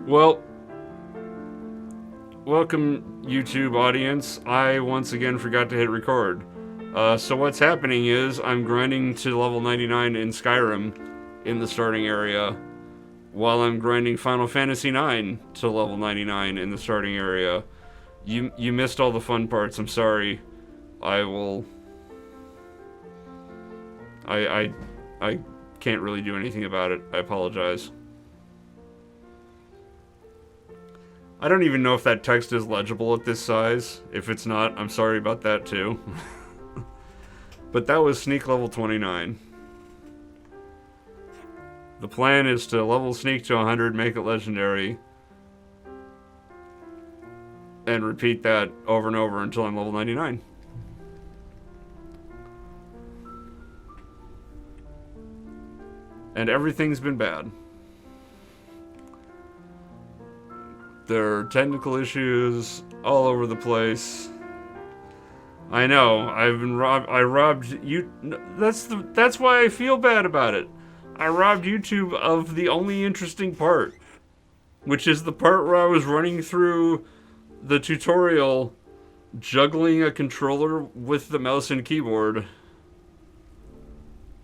Well, welcome YouTube audience. I once again forgot to hit record. So what's happening is I'm grinding to level 99 in Skyrim in the starting area while I'm grinding Final Fantasy IX to level 99 in the starting area. You missed all the fun parts. I'm sorry. I will I can't really do anything about it. I apologize. I don't even know if that text is legible at this size. If it's not, I'm sorry about that too. But that was Sneak level 29. The plan is to level Sneak to 100, make it legendary, and repeat that over and over until I'm level 99. And everything's been bad. There are technical issues all over the place. I know. I've been robbed. I robbed you. That's why I feel bad about it. I robbed YouTube of the only interesting part, which is the part where I was running through the tutorial, juggling a controller with the mouse and keyboard,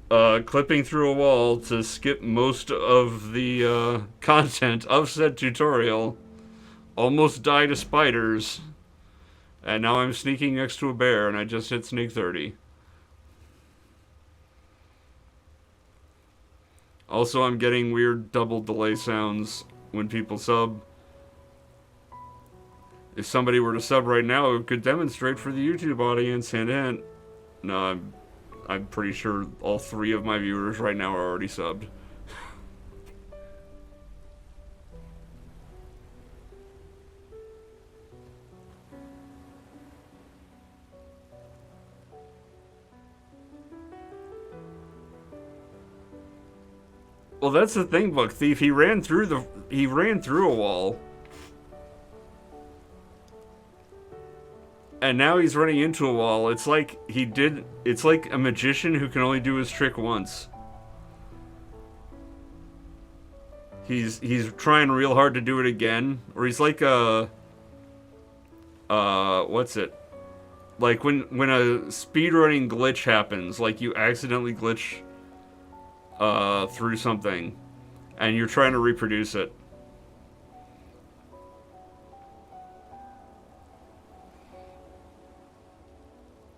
clipping through a wall to skip most of the content of said tutorial. Almost died of spiders. And now I'm sneaking next to a bear, and I just hit sneak 30. Also, I'm getting weird double delay sounds when people sub. If somebody were to sub right now, it could demonstrate for the YouTube audience. Hint, hint. No, I'm pretty sure all 3 of my viewers right now are already subbed. Well, that's the thing, Buck Thief. He ran through a wall. And now he's running into a wall. It's like a magician who can only do his trick once. He's trying real hard to do it again. Or he's like a what's it? Like when a speedrunning glitch happens, like you accidentally glitch through something, and you're trying to reproduce it.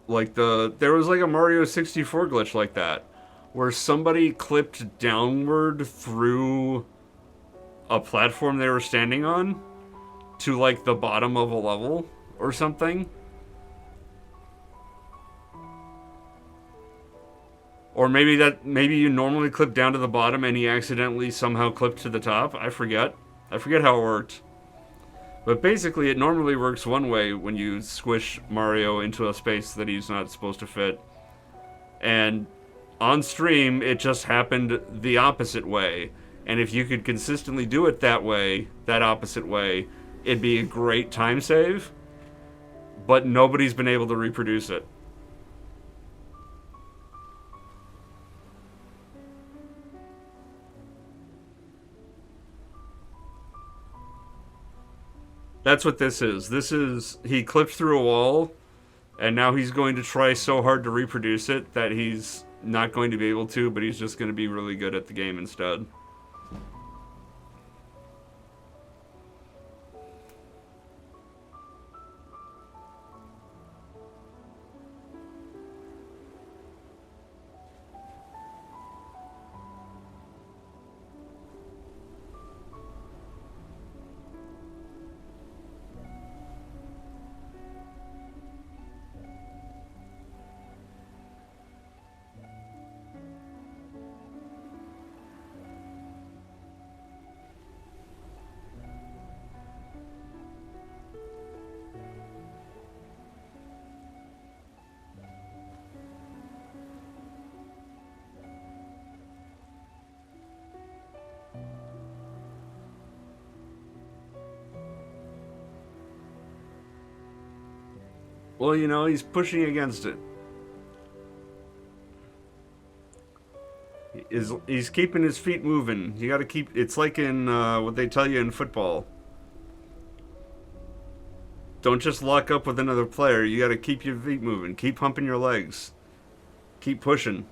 Like there was like a Mario 64 glitch like that, where somebody clipped downward through a platform they were standing on to like the bottom of a level or something. Or maybe you normally clip down to the bottom and he accidentally somehow clipped to the top. I forget how it worked. But basically, it normally works one way when you squish Mario into a space that he's not supposed to fit. And on stream, it just happened the opposite way. And if you could consistently do it that way, that opposite way, it'd be a great time save. But nobody's been able to reproduce it. That's what this is. He clipped through a wall, and now he's going to try so hard to reproduce it that he's not going to be able to, but he's just going to be really good at the game instead. Well, he's pushing against it. He's keeping his feet moving. You got to keep. It's like in what they tell you in football. Don't just lock up with another player. You got to keep your feet moving. Keep humping your legs. Keep pushing.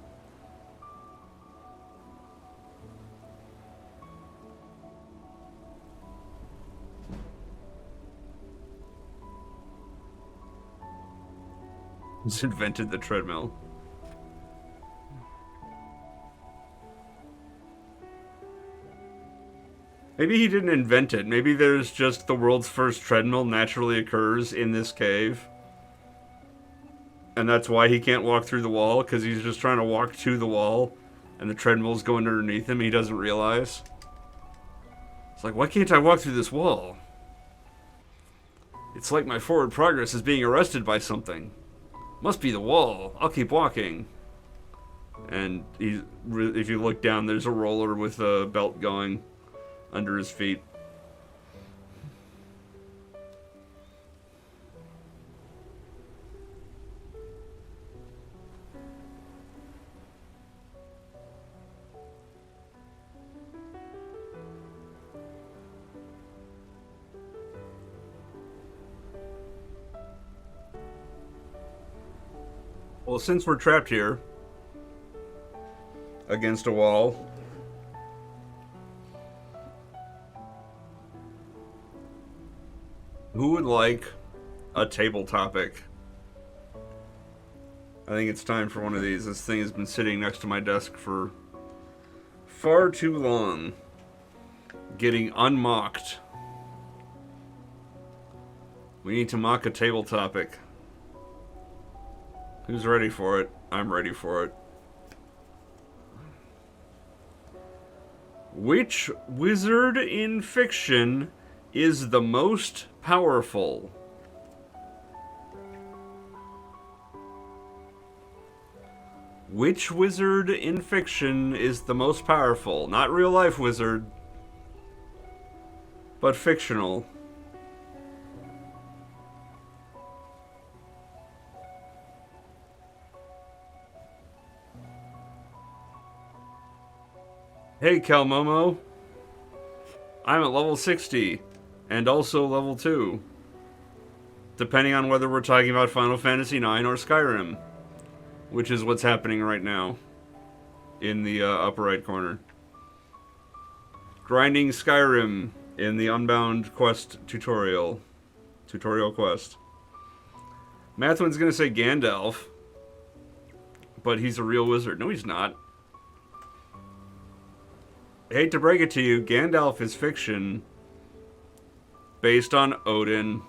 He's invented the treadmill. Maybe he didn't invent it. Maybe there's just the world's first treadmill naturally occurs in this cave. And that's why he can't walk through the wall, because he's just trying to walk to the wall, and the treadmill's going underneath him, he doesn't realize. It's like, why can't I walk through this wall? It's like my forward progress is being arrested by something. Must be the wall. I'll keep walking. And if you look down, there's a roller with a belt going under his feet. Well, since we're trapped here against a wall, who would like a table topic? I think it's time for one of these. This thing has been sitting next to my desk for far too long, getting unmocked. We need to mock a table topic. Who's ready for it? I'm ready for it. Which wizard in fiction is the most powerful? Which wizard in fiction is the most powerful? Not real life wizard, but fictional. Hey, Calmomo. I'm at level 60, and also level 2. Depending on whether we're talking about Final Fantasy IX or Skyrim, which is what's happening right now in the upper right corner. Grinding Skyrim in the Unbound Quest tutorial quest. Mathwin's gonna say Gandalf, but he's a real wizard. No, he's not. I hate to break it to you, Gandalf is fiction based on Odin.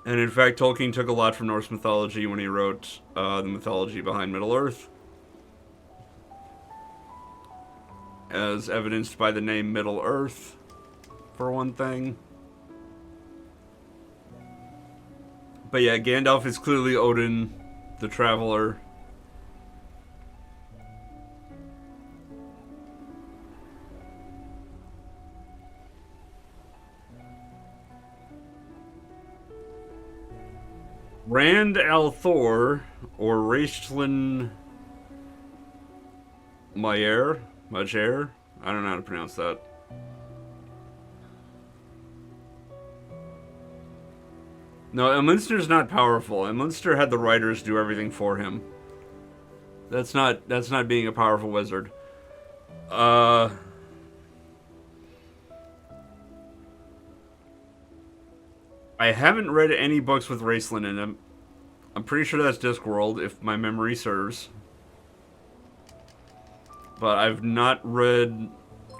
And in fact, Tolkien took a lot from Norse mythology when he wrote the mythology behind Middle-earth, as evidenced by the name Middle-earth, for one thing. But yeah, Gandalf is clearly Odin, the Traveler. Rand al'Thor, or Raistlin Majer? I don't know how to pronounce that. No, Elminster's not powerful. Elminster had the writers do everything for him. That's not being a powerful wizard. I haven't read any books with Raistlin in them. I'm pretty sure that's Discworld, if my memory serves. But I've not read...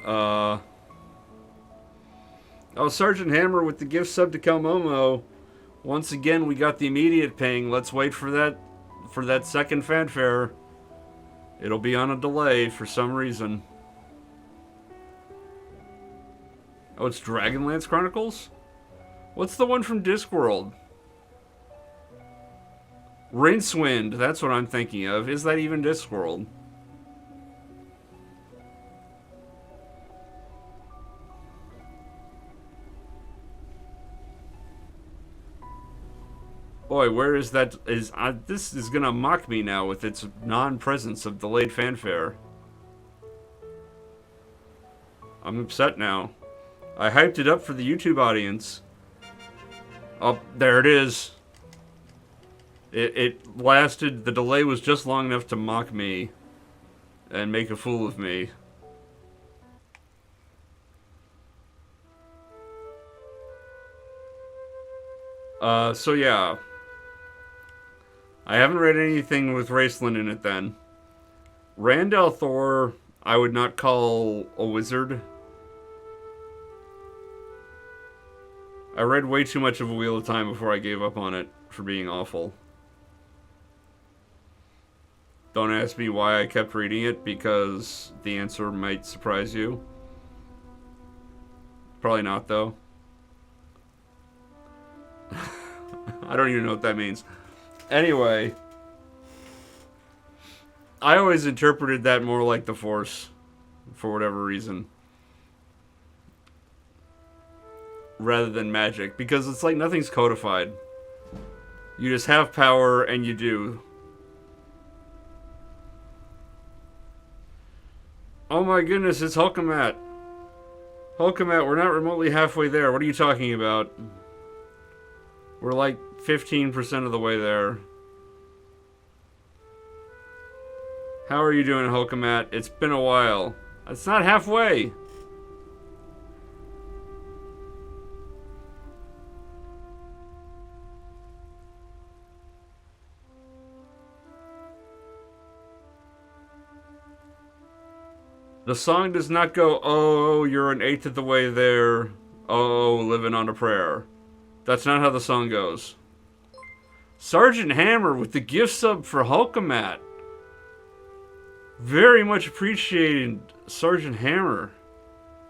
Oh, Sergeant Hammer with the gift sub to Calmomo. Once again, we got the immediate ping. Let's wait for that second fanfare. It'll be on a delay for some reason. Oh, it's Dragonlance Chronicles? What's the one from Discworld? Rincewind, that's what I'm thinking of. Is that even Discworld? Boy, boy, where is that? This is gonna mock me now with its non-presence of delayed fanfare. I'm upset now. I hyped it up for the YouTube audience. Oh, there it is. It lasted. The delay was just long enough to mock me and make a fool of me. So yeah. I haven't read anything with Raceland in it then. Randall Thor, I would not call a wizard. I read way too much of A Wheel of Time before I gave up on it for being awful. Don't ask me why I kept reading it, because the answer might surprise you. Probably not, though. I don't even know what that means. Anyway, I always interpreted that more like the Force, for whatever reason, rather than magic, because it's like nothing's codified. You just have power, and you do. Oh my goodness, it's Hulkamat. Hulkamat, we're not remotely halfway there. What are you talking about? We're like 15% of the way there. How are you doing, Hulkamat? It's been a while. It's not halfway. The song does not go, oh, you're an eighth of the way there. Oh, living on a prayer. That's not how the song goes. Sergeant Hammer with the gift sub for Hulkamat. Very much appreciated, Sergeant Hammer.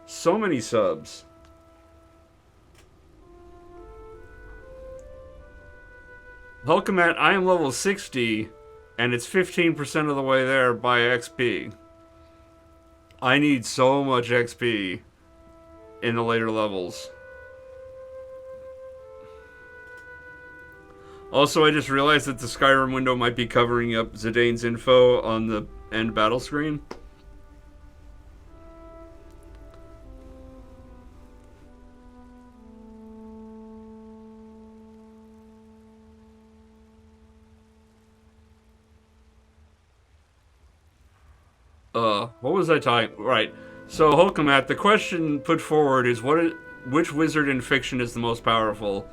So many subs. Hulkamat, I am level 60, and it's 15% of the way there by XP. I need so much XP in the later levels. Also, I just realized that the Skyrim window might be covering up Zidane's info on the end battle screen. What was I talking? Right. So, Hulkamat, the question put forward is which wizard in fiction is the most powerful?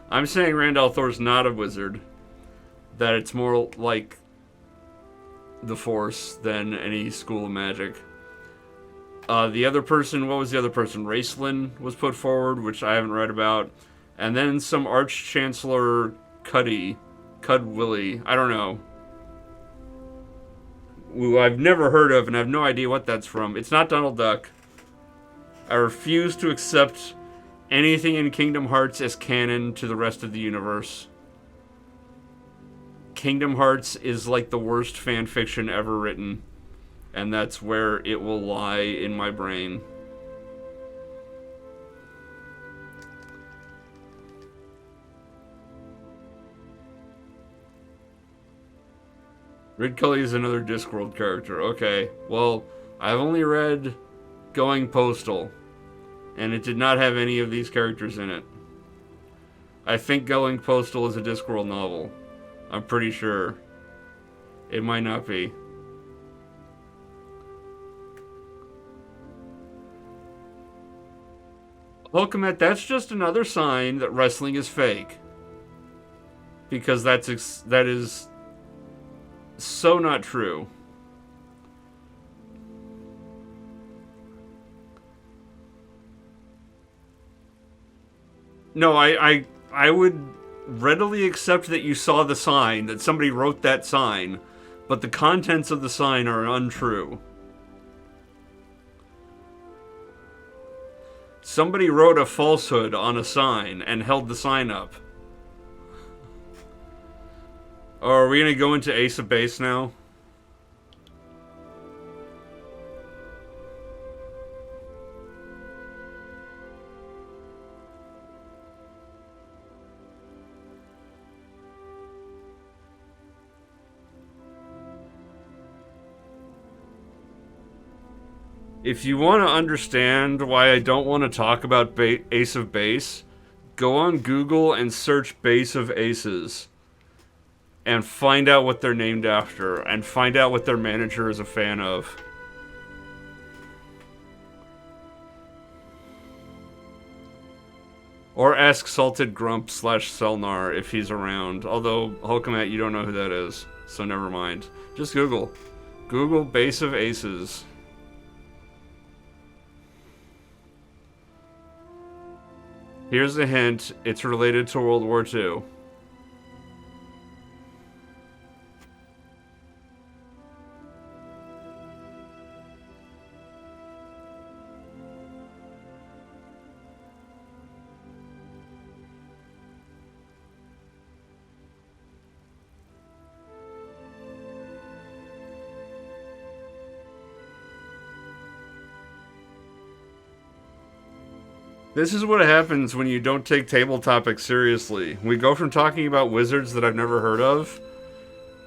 I'm saying Randall Thor's not a wizard. That it's more like the Force than any school of magic. The other person, what was the other person? Raceland was put forward, which I haven't read about. And then some Arch-Chancellor Cud Willie. I don't know. Who I've never heard of, and I have no idea what that's from. It's not Donald Duck. I refuse to accept anything in Kingdom Hearts as canon to the rest of the universe. Kingdom Hearts is like the worst fan fiction ever written, and that's where it will lie in my brain. Rid Cully is another Discworld character. Okay, well, I've only read Going Postal, and it did not have any of these characters in it. I think Going Postal is a Discworld novel. I'm pretty sure. It might not be. Hulkamet, that's just another sign that wrestling is fake. Because that is so not true. No, I would readily accept that you saw the sign, that somebody wrote that sign, but the contents of the sign are untrue. Somebody wrote a falsehood on a sign and held the sign up. Oh, are we going to go into Ace of Base now? If you want to understand why I don't want to talk about Ace of Base, go on Google and search Base of Aces. And find out what they're named after. And find out what their manager is a fan of. Or ask Salted Grump / Selnar if he's around. Although, Hulkamat, you don't know who that is. So never mind. Just Google. Google Base of Aces. Here's a hint. It's related to World War II. This is what happens when you don't take table topics seriously. We go from talking about wizards that I've never heard of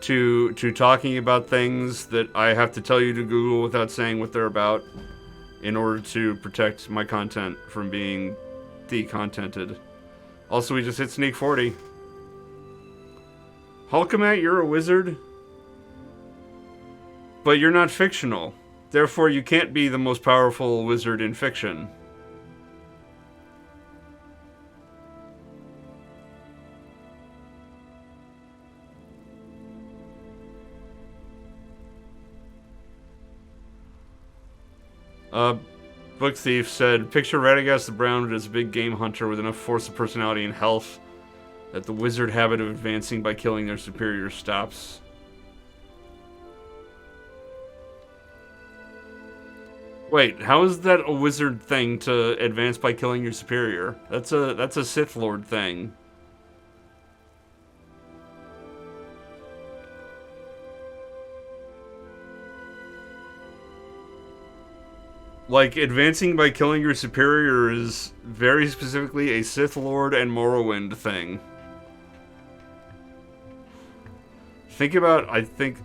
to talking about things that I have to tell you to Google without saying what they're about in order to protect my content from being de-contented. Also, we just hit Sneak 40. Hulkamat, you're a wizard, but you're not fictional. Therefore, you can't be the most powerful wizard in fiction. Book Thief said, picture Radagast the Brown as a big game hunter with enough force of personality and health that the wizard habit of advancing by killing their superiors stops. Wait, how is that a wizard thing to advance by killing your superior? That's a Sith Lord thing. Like, advancing by killing your superior is very specifically a Sith Lord and Morrowind thing. Think about, I think,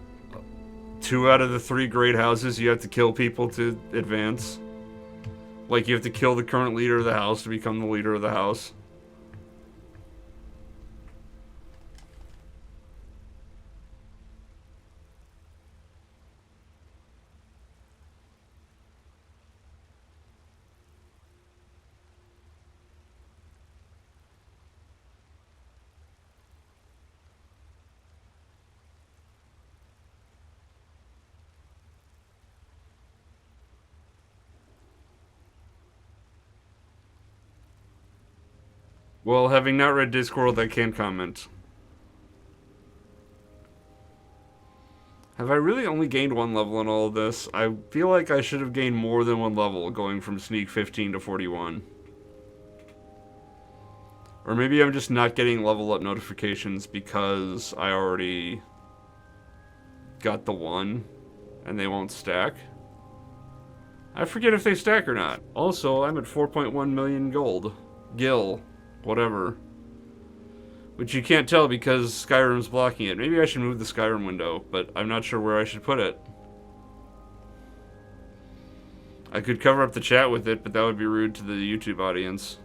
2 out of the 3 great houses you have to kill people to advance. Like, you have to kill the current leader of the house to become the leader of the house. Well, having not read Discworld, I can't comment. Have I really only gained 1 level in all of this? I feel like I should have gained more than 1 level going from Sneak 15 to 41. Or maybe I'm just not getting level up notifications because I already got the 1 and they won't stack. I forget if they stack or not. Also, I'm at 4.1 million gold. Gil. Whatever. Which you can't tell because Skyrim's blocking it. Maybe I should move the Skyrim window, but I'm not sure where I should put it. I could cover up the chat with it, but that would be rude to the YouTube audience.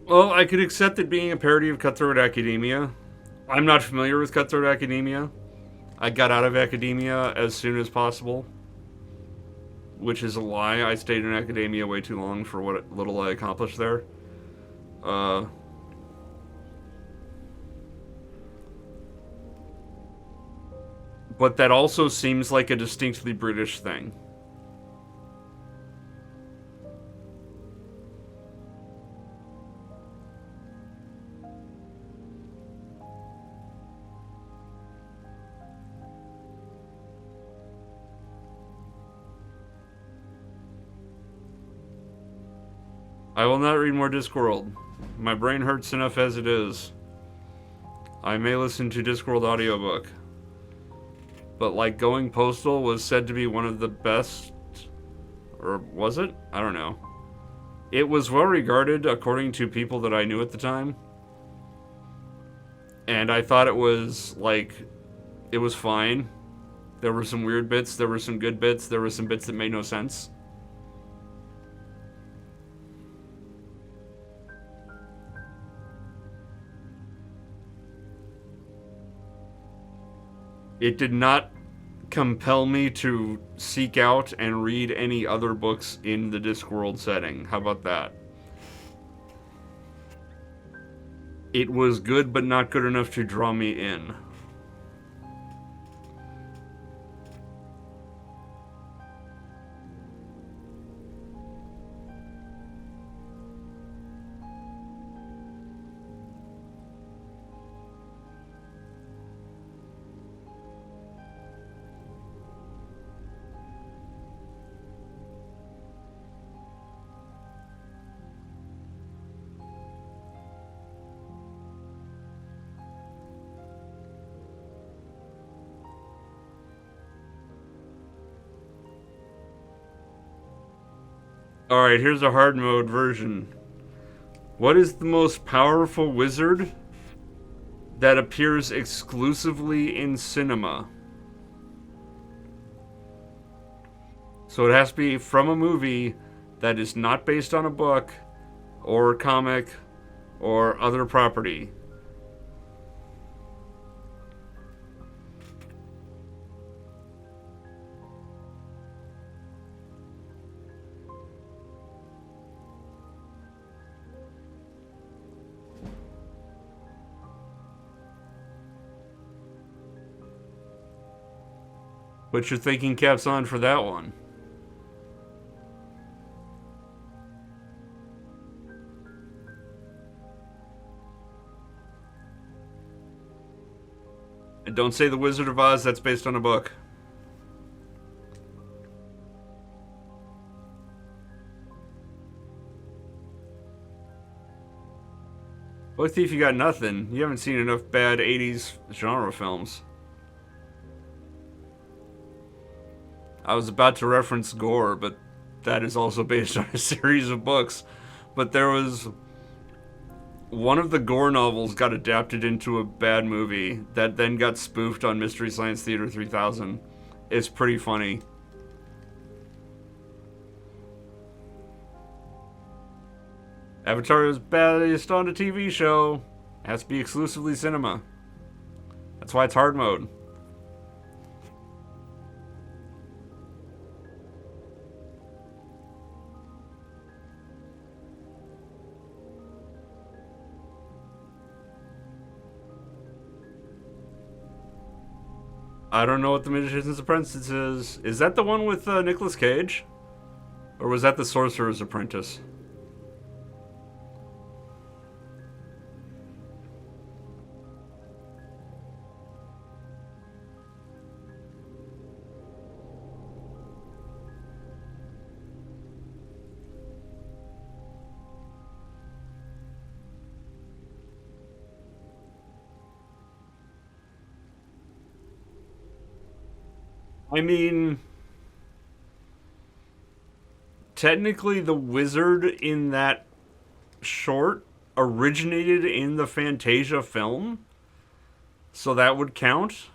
Well, I could accept it being a parody of Cutthroat Academia. I'm not familiar with Cutthroat Academia. I got out of academia as soon as possible. Which is a lie. I stayed in academia way too long for what little I accomplished there. But that also seems like a distinctly British thing. I will not read more Discworld. My brain hurts enough as it is. I may listen to Discworld audiobook. But like Going Postal was said to be one of the best, or was it? I don't know. It was well regarded according to people that I knew at the time. And I thought it was like, it was fine. There were some weird bits, there were some good bits, there were some bits that made no sense. It did not compel me to seek out and read any other books in the Discworld setting. How about that? It was good, but not good enough to draw me in. Alright, here's a hard mode version. What is the most powerful wizard that appears exclusively in cinema? So it has to be from a movie that is not based on a book or comic or other property. Put your thinking caps on for that one. And don't say The Wizard of Oz, that's based on a book. Book Thief, you got nothing. You haven't seen enough bad 80s genre films. I was about to reference Gore, but that is also based on a series of books. But there was... one of the Gore novels got adapted into a bad movie that then got spoofed on Mystery Science Theater 3000. It's pretty funny. Avatar is based on a TV show. It has to be exclusively cinema. That's why it's hard mode. I don't know what The Magician's Apprentice is. Is that the one with Nicolas Cage? Or was that The Sorcerer's Apprentice? I mean, technically the wizard in that short originated in the Fantasia film, so that would count.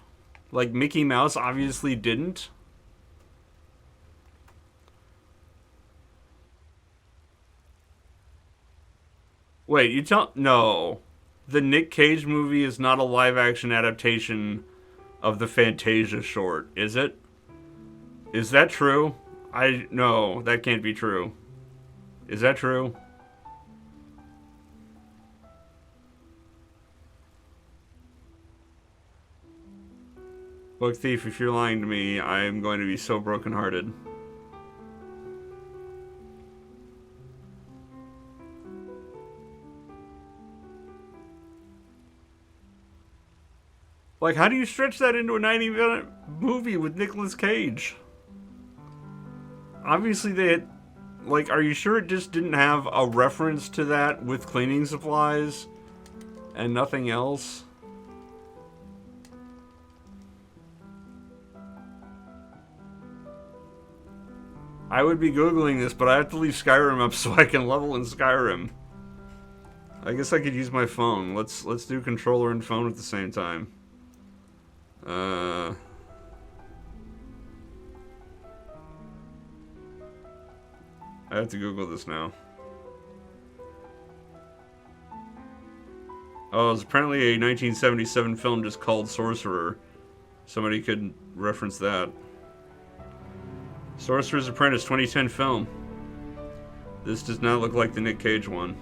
Like, Mickey Mouse obviously didn't. Wait, you tell... No. The Nick Cage movie is not a live-action adaptation of the Fantasia short, is it? Is that true? No, that can't be true. Is that true? Book Thief, if you're lying to me, I am going to be so brokenhearted. Like, how do you stretch that into a 90-minute movie with Nicolas Cage? Obviously, Like, are you sure it just didn't have a reference to that with cleaning supplies and nothing else? I would be Googling this, but I have to leave Skyrim up so I can level in Skyrim. I guess I could use my phone. Let's do controller and phone at the same time. I have to Google this now. Oh, it's apparently a 1977 film just called Sorcerer. Somebody could reference that. Sorcerer's Apprentice 2010 film. This does not look like the Nick Cage one.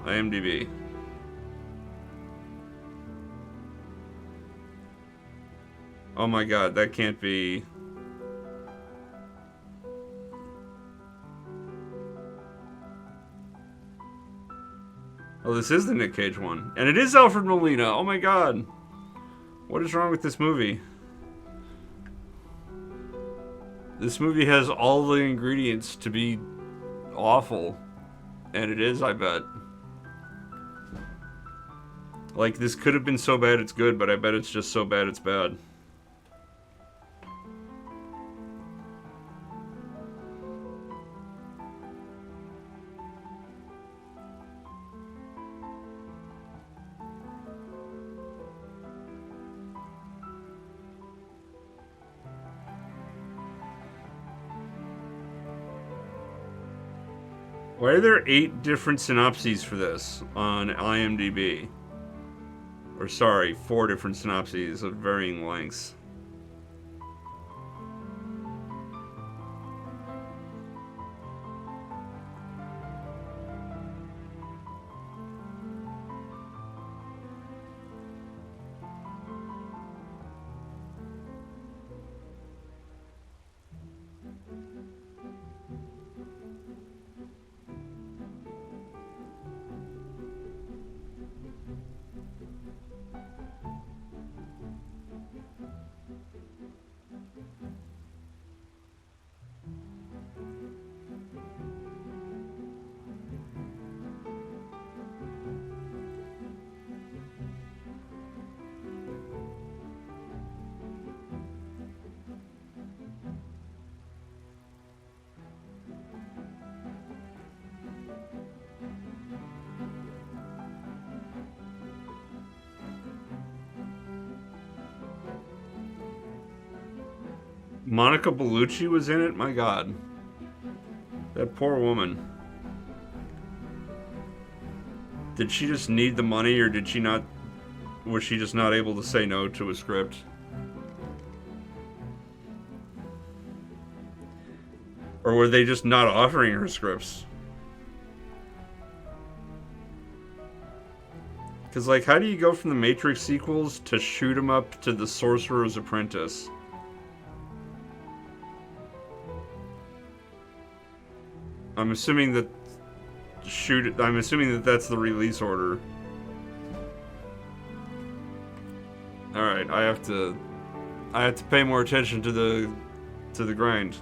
IMDb. Oh my god, that can't be... Oh, this is the Nick Cage one. And it is Alfred Molina. Oh my god. What is wrong with this movie? This movie has all the ingredients to be awful. And it is, I bet. Like, this could have been so bad it's good, but I bet it's just so bad it's bad. Why are there 8 different synopses for this on IMDb? Or sorry, 4 different synopses of varying lengths. Monica Bellucci was in it? My god. That poor woman. Did she just need the money, or did she not... Was she just not able to say no to a script? Or were they just not offering her scripts? Because, like, how do you go from the Matrix sequels to shoot 'em up to the Sorcerer's Apprentice? I'm assuming that I'm assuming that that's the release order. All right, I have to pay more attention to the grind.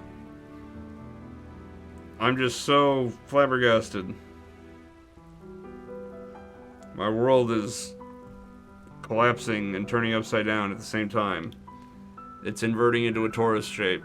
I'm just so flabbergasted. My world is collapsing and turning upside down at the same time. It's inverting into a torus shape.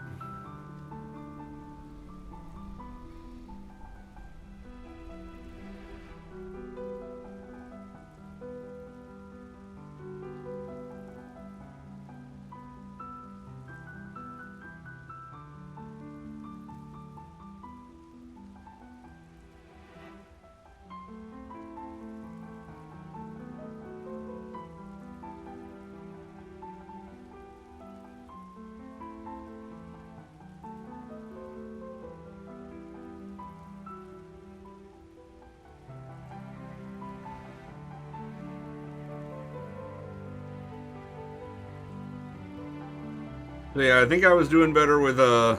So yeah, I think I was doing better with Oh,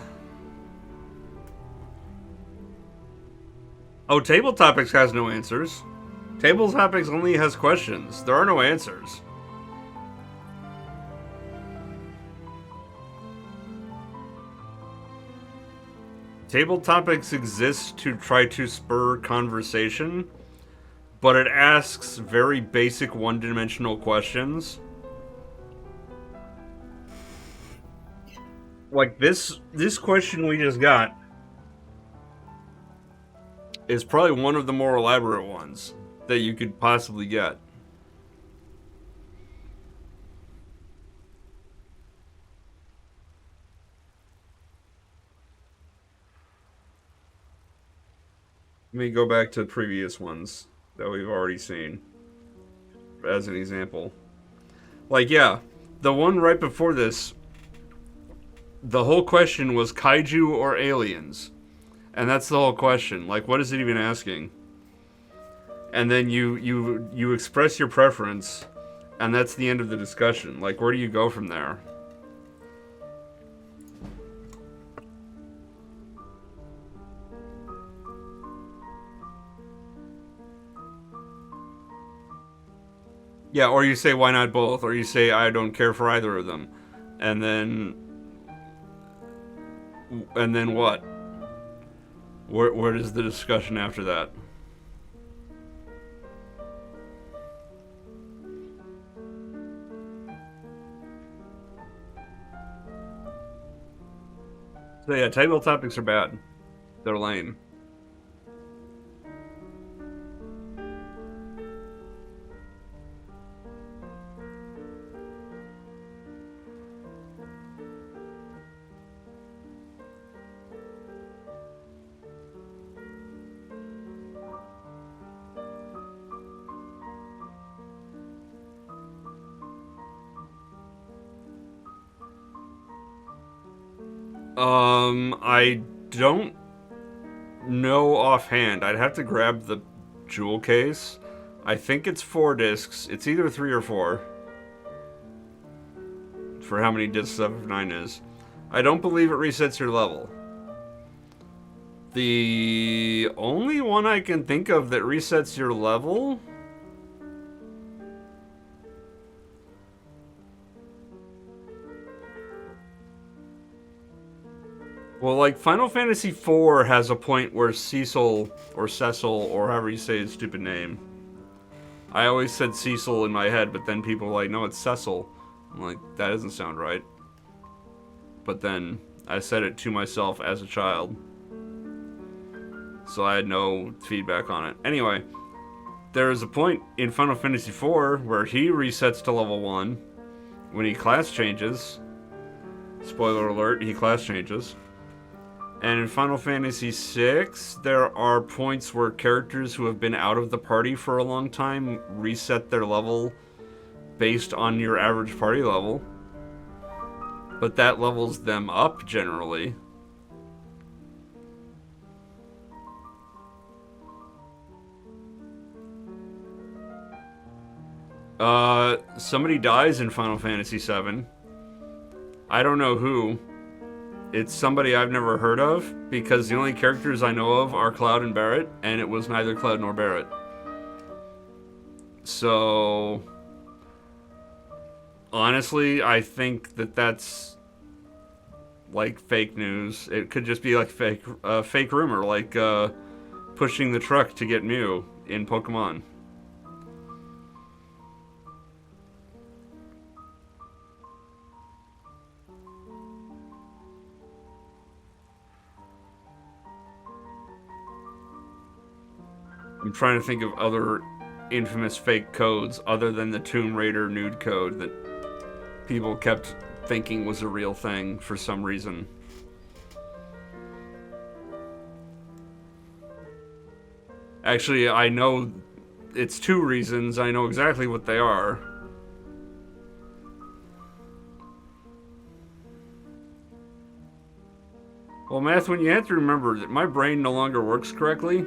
Table Topics has no answers. Table Topics only has questions. There are no answers. Table topics exist to try to spur conversation, but it asks very basic one-dimensional questions. Like this question we just got is probably one of the more elaborate ones that you could possibly get. Let me go back to previous ones that we've already seen as an example. Like, yeah, the one right before this, the whole question was kaiju or aliens. And that's the whole question. Like, what is it even asking? And then you express your preference, and that's the end of the discussion. Like, where do you go from there? Yeah, or you say, why not both? Or you say, I don't care for either of them. And then what? Where is the discussion after that? So yeah, table topics are bad. They're lame. I don't know offhand. I'd have to grab the jewel case. I think it's 4 discs. It's either 3 or 4. For how many discs FF9 is. I don't believe it resets your level. The only one I can think of that resets your level... Well, like, Final Fantasy IV has a point where Cecil, or Cecil, or however you say his stupid name. I always said Cecil in my head, but then people were like, no, it's Cecil. I'm like, that doesn't sound right. But then I said it to myself as a child. So I had no feedback on it. Anyway, there is a point in Final Fantasy IV where he resets to level 1 when he class changes. Spoiler alert, he class changes. And in Final Fantasy VI, there are points where characters who have been out of the party for a long time reset their level based on your average party level. But that levels them up, generally. Somebody dies in Final Fantasy VII. I don't know who. It's somebody I've never heard of, because the only characters I know of are Cloud and Barret, and it was neither Cloud nor Barret. So, honestly, I think that that's like fake news. It could just be like fake rumor, like pushing the truck to get Mew in Pokemon. I'm trying to think of other infamous fake codes other than the Tomb Raider nude code that people kept thinking was a real thing for some reason. Actually, I know it's 2 reasons. I know exactly what they are. Well, Mathwin, you have to remember that my brain no longer works correctly.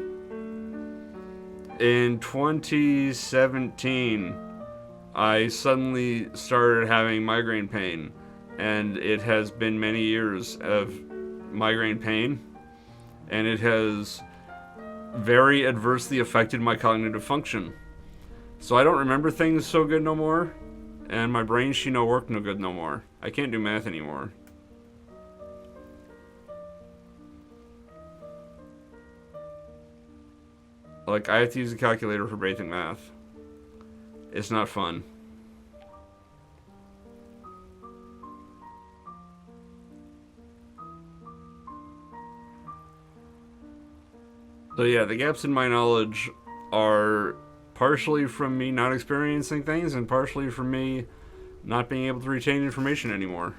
In 2017, I suddenly started having migraine pain, and it has been many years of migraine pain, and it has very adversely affected my cognitive function. So I don't remember things so good no more, and my brain she no work no good no more. I can't do math anymore. Like, I have to use a calculator for basic math. It's not fun. So yeah, the gaps in my knowledge are partially from me not experiencing things and partially from me not being able to retain information anymore.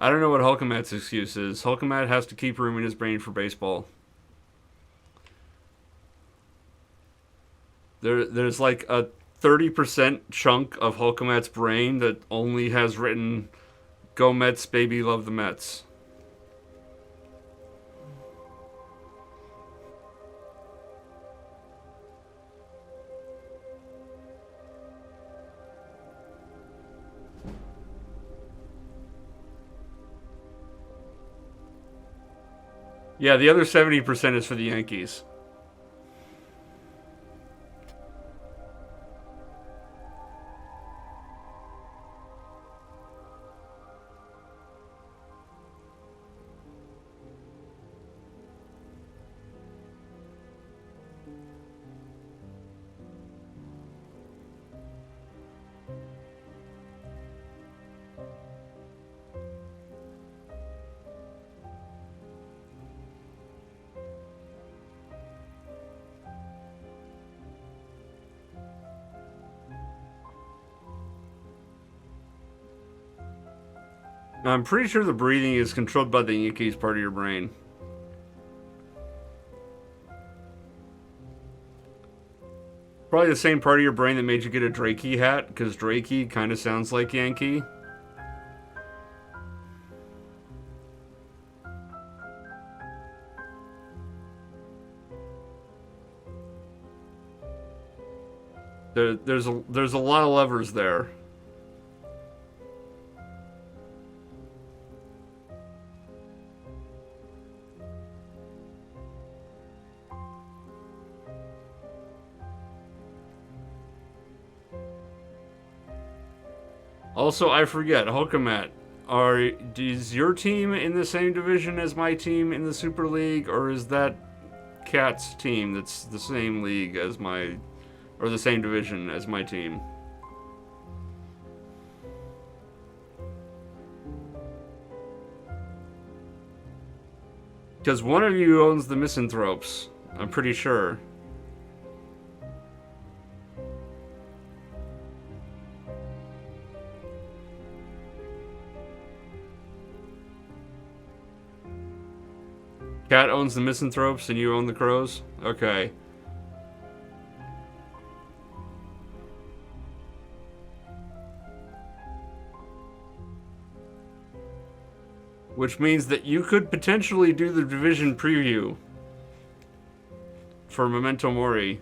I don't know what Hulkamat's excuse is. Hulkamat has to keep room in his brain for baseball. There's like a 30% chunk of Hulkamat's brain that only has written, "Go Mets, baby, love the Mets." Yeah, the other 70% is for the Yankees. I'm pretty sure the breathing is controlled by the Yankees part of your brain. Probably the same part of your brain that made you get a Drakey hat, because Drakey kind of sounds like Yankee. There's a lot of levers there. Also, I forget, Hulkamat, is your team in the same division as my team in the Super League, or is that Cat's team that's the same league as my, or the same division as my team? Because one of you owns the Misanthropes, I'm pretty sure. Cat owns the Misanthropes and you own the Crows? Okay. Which means that you could potentially do the division preview for Memento Mori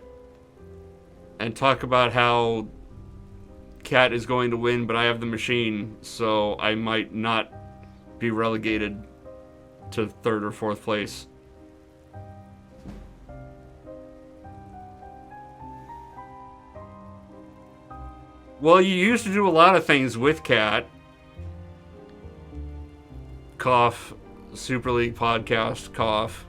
and talk about how Cat is going to win, but I have the machine, so I might not be relegated to third or fourth place. Well, you used to do a lot of things with Cat. Cough. Super League podcast. Cough.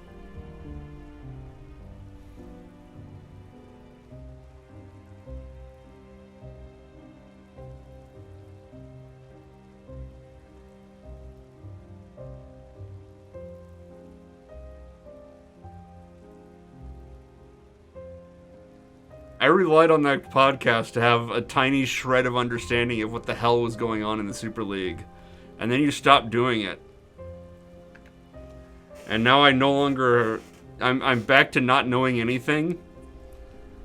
I relied on that podcast to have a tiny shred of understanding of what the hell was going on in the Super League. And then you stopped doing it. And now I no longer... I'm back to not knowing anything.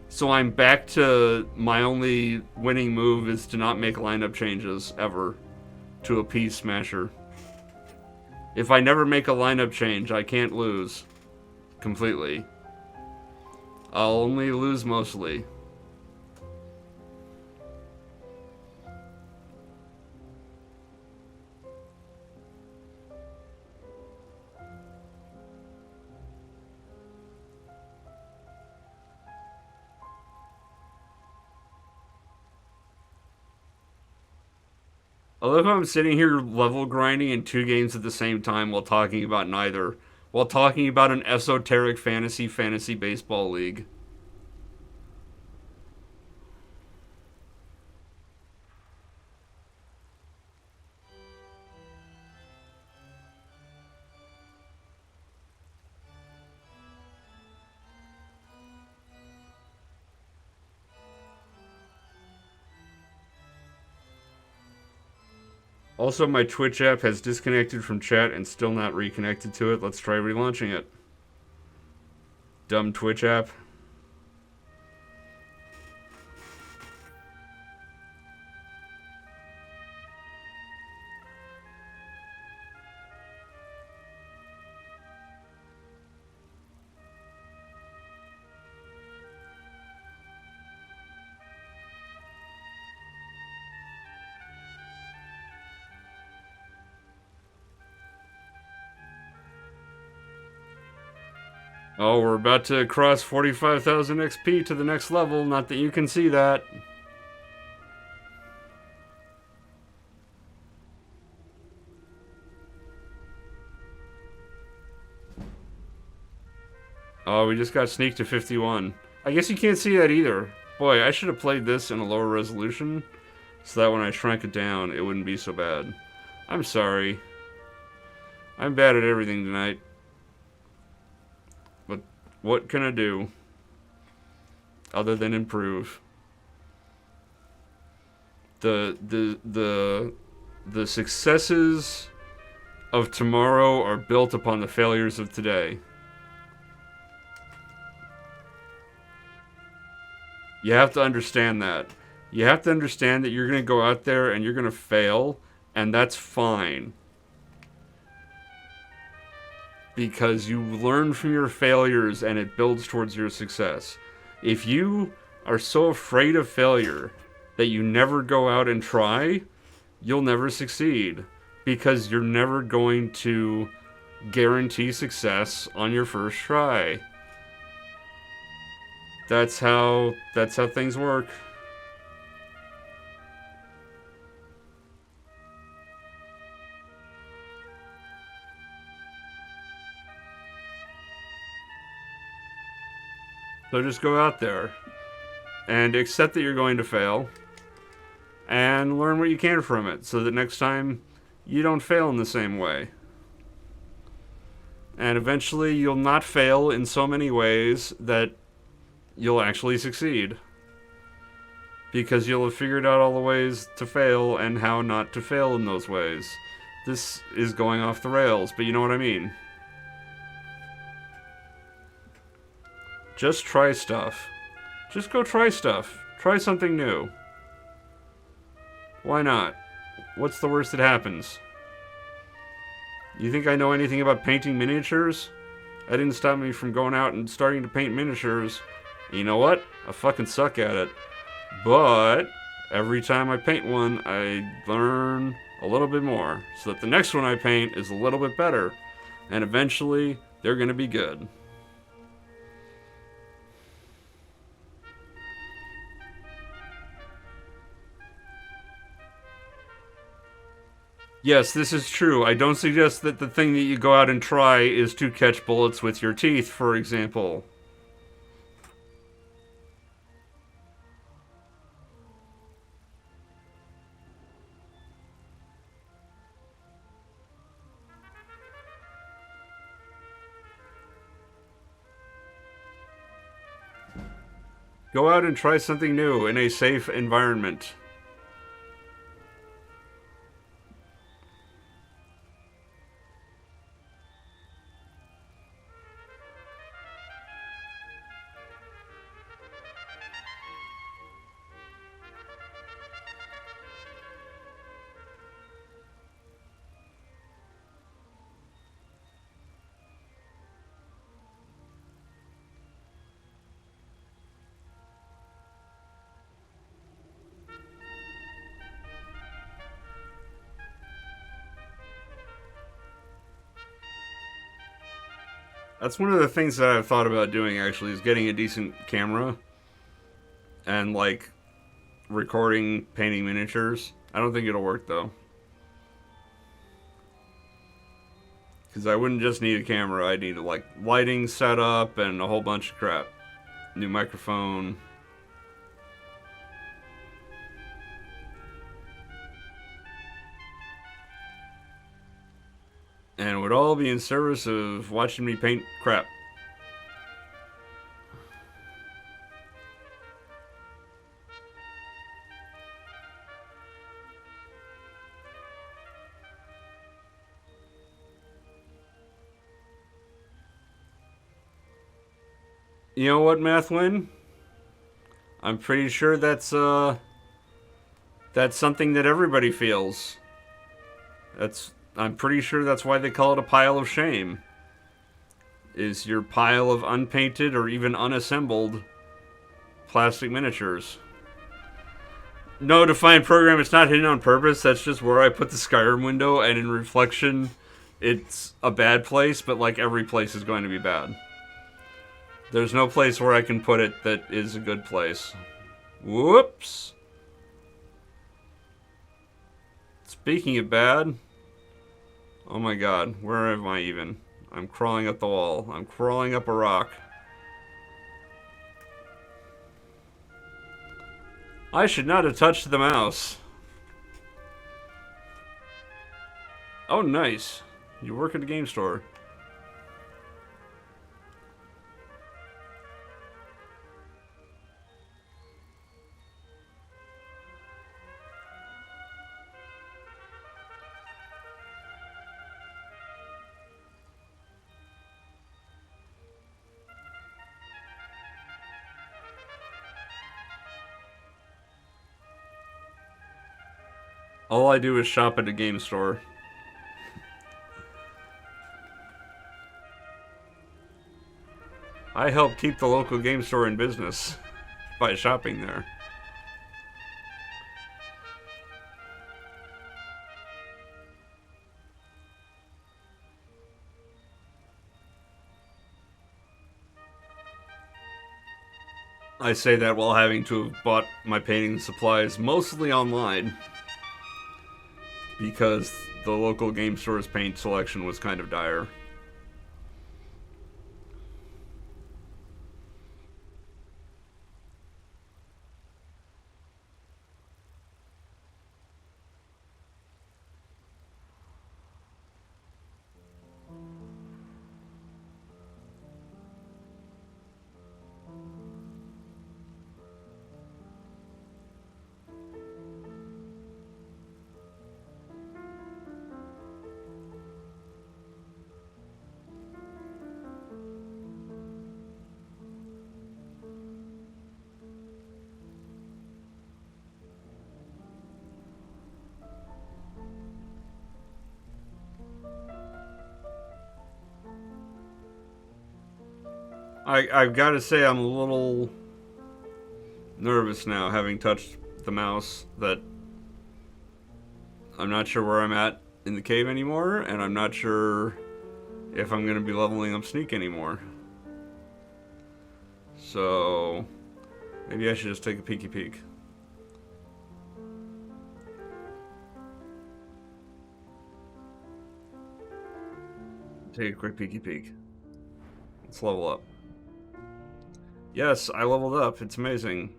So I'm back to my only winning move is to not make lineup changes, ever, to appease Smasher. If I never make a lineup change, I can't lose. Completely. I'll only lose mostly. I love how I'm sitting here level grinding in 2 games at the same time while talking about neither. while talking about an esoteric fantasy baseball league. Also, my Twitch app has disconnected from chat and still not reconnected to it. Let's try relaunching it. Dumb Twitch app. Oh, we're about to cross 45,000 XP to the next level. Not that you can see that. Oh, we just got sneaked to 51. I guess you can't see that either. Boy, I should have played this in a lower resolution so that when I shrank it down, it wouldn't be so bad. I'm sorry. I'm bad at everything tonight. But what can I do other than improve? The successes of tomorrow are built upon the failures of today. You have to understand that. You have to understand that you're going to go out there and you're going to fail, and that's fine. Because you learn from your failures and it builds towards your success. If you are so afraid of failure that you never go out and try, you'll never succeed. Because you're never going to guarantee success on your first try. That's how things work. So just go out there and accept that you're going to fail and learn what you can from it so that next time you don't fail in the same way. And eventually you'll not fail in so many ways that you'll actually succeed. Because you'll have figured out all the ways to fail and how not to fail in those ways. This is going off the rails, but you know what I mean. Just try stuff. Just go try stuff. Try something new. Why not? What's the worst that happens? You think I know anything about painting miniatures? That didn't stop me from going out and starting to paint miniatures. You know what? I fucking suck at it. But every time I paint one, I learn a little bit more. So that the next one I paint is a little bit better. And eventually, they're going to be good. Yes, this is true. I don't suggest that the thing that you go out and try is to catch bullets with your teeth, for example. Go out and try something new in a safe environment. That's one of the things that I've thought about doing, actually, is getting a decent camera and, like, recording painting miniatures. I don't think it'll work, though. Because Because I wouldn't just need a camera, I'd need like lighting setup and a whole bunch of crap. New microphone. And it would all be in service of watching me paint crap. You know what, Mathwin? I'm pretty sure that's something that everybody feels. I'm pretty sure that's why they call it a pile of shame. Is your pile of unpainted or even unassembled plastic miniatures. No defined program, it's not hidden on purpose, that's just where I put the Skyrim window, and in reflection, it's a bad place, but like every place is going to be bad. There's no place where I can put it that is a good place. Whoops. Speaking of bad, oh my god, where am I even? I'm crawling up the wall. I'm crawling up a rock. I should not have touched the mouse. Oh, nice. You work at a game store. All I do is shop at a game store. I help keep the local game store in business by shopping there. I say that while having to have bought my painting supplies mostly online, because the local game store's paint selection was kind of dire. I've got to say I'm a little nervous now, having touched the mouse, that I'm not sure where I'm at in the cave anymore, and I'm not sure if I'm going to be leveling up Sneak anymore. So maybe I should just take a peeky peek. Take a quick peeky peek. Let's level up. Yes, I leveled up. It's amazing.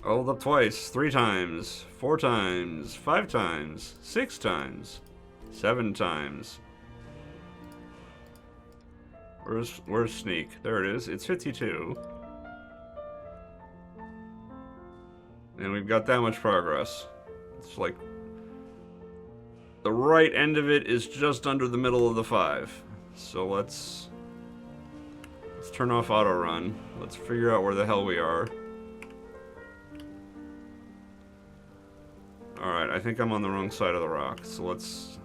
I leveled up twice, 3 times, 4 times, 5 times, 6 times, 7 times. Where's Sneak? There it is. It's 52. And we've got that much progress. It's like the right end of it is just under the middle of the 5. So let's turn off auto run. Let's figure out where the hell we are. Alright, I think I'm on the wrong side of the rock. So let's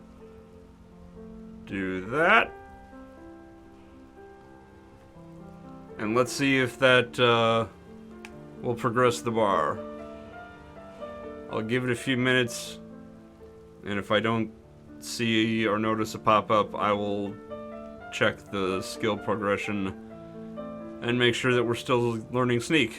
do that. And let's see if that will progress the bar. I'll give it a few minutes, and if I don't see or notice a pop-up, I will check the skill progression and make sure that we're still learning Sneak.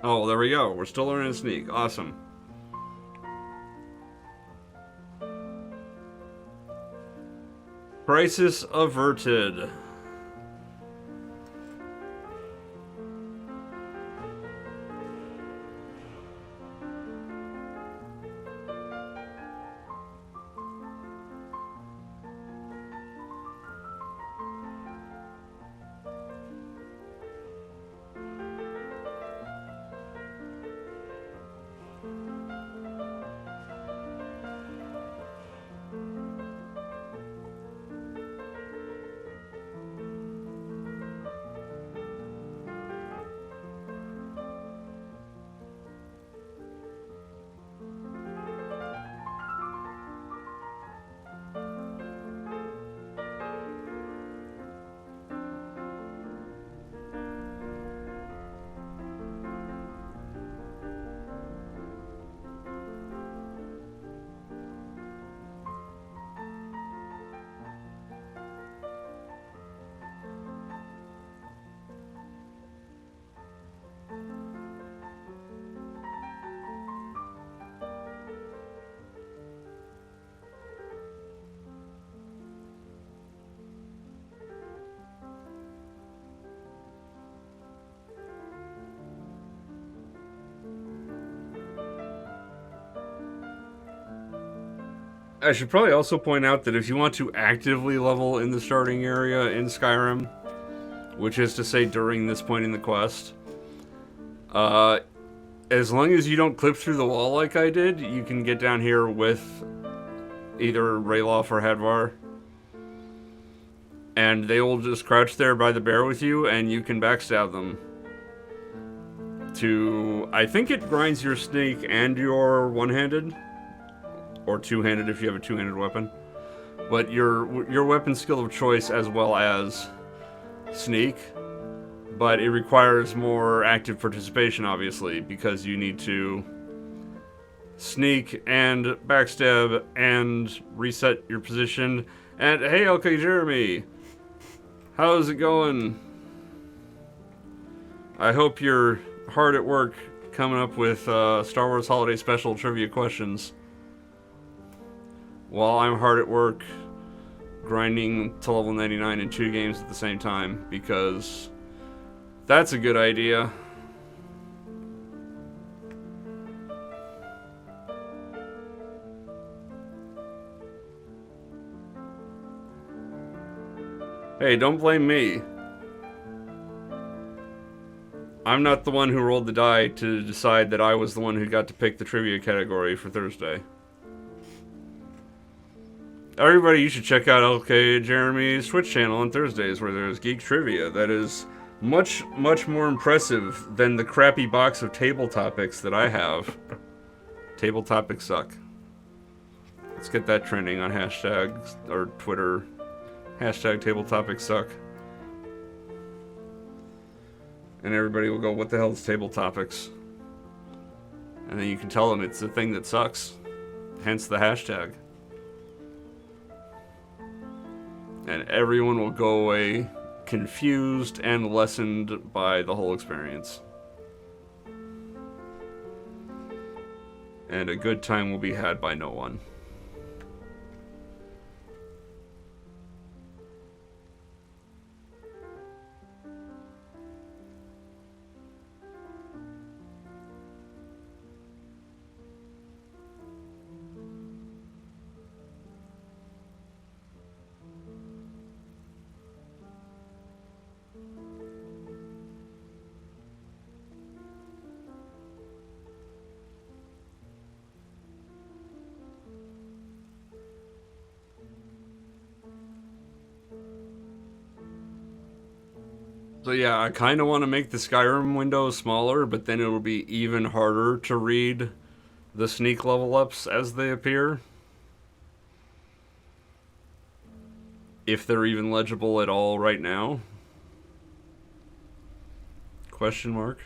Oh, there we go. We're still learning to sneak. Awesome. Crisis averted. I should probably also point out that if you want to actively level in the starting area in Skyrim, which is to say during this point in the quest, as long as you don't clip through the wall like I did, you can get down here with either Rayloff or Hadvar. And they will just crouch there by the bear with you, and you can backstab them. I think it grinds your sneak and your one-handed. Or two-handed if you have a two-handed weapon. But your weapon skill of choice as well as sneak. But it requires more active participation, obviously, because you need to sneak and backstab and reset your position. And hey, okay, Jeremy, how's it going? I hope you're hard at work coming up with Star Wars Holiday Special trivia questions, while I'm hard at work grinding to level 99 in 2 games at the same time, because that's a good idea. Hey, don't blame me. I'm not the one who rolled the die to decide that I was the one who got to pick the trivia category for Thursday. Everybody, you should check out LK Jeremy's Twitch channel on Thursdays, where there's geek trivia that is much, much more impressive than the crappy box of table topics that I have. Table topics suck. Let's get that trending on hashtag or Twitter. Hashtag table topics suck. And everybody will go, what the hell is table topics? And then you can tell them it's the thing that sucks. Hence the hashtag. And everyone will go away confused and lessened by the whole experience. And a good time will be had by no one. So yeah, I kind of want to make the Skyrim window smaller, but then it'll be even harder to read the sneak level ups as they appear. If they're even legible at all right now. Question mark.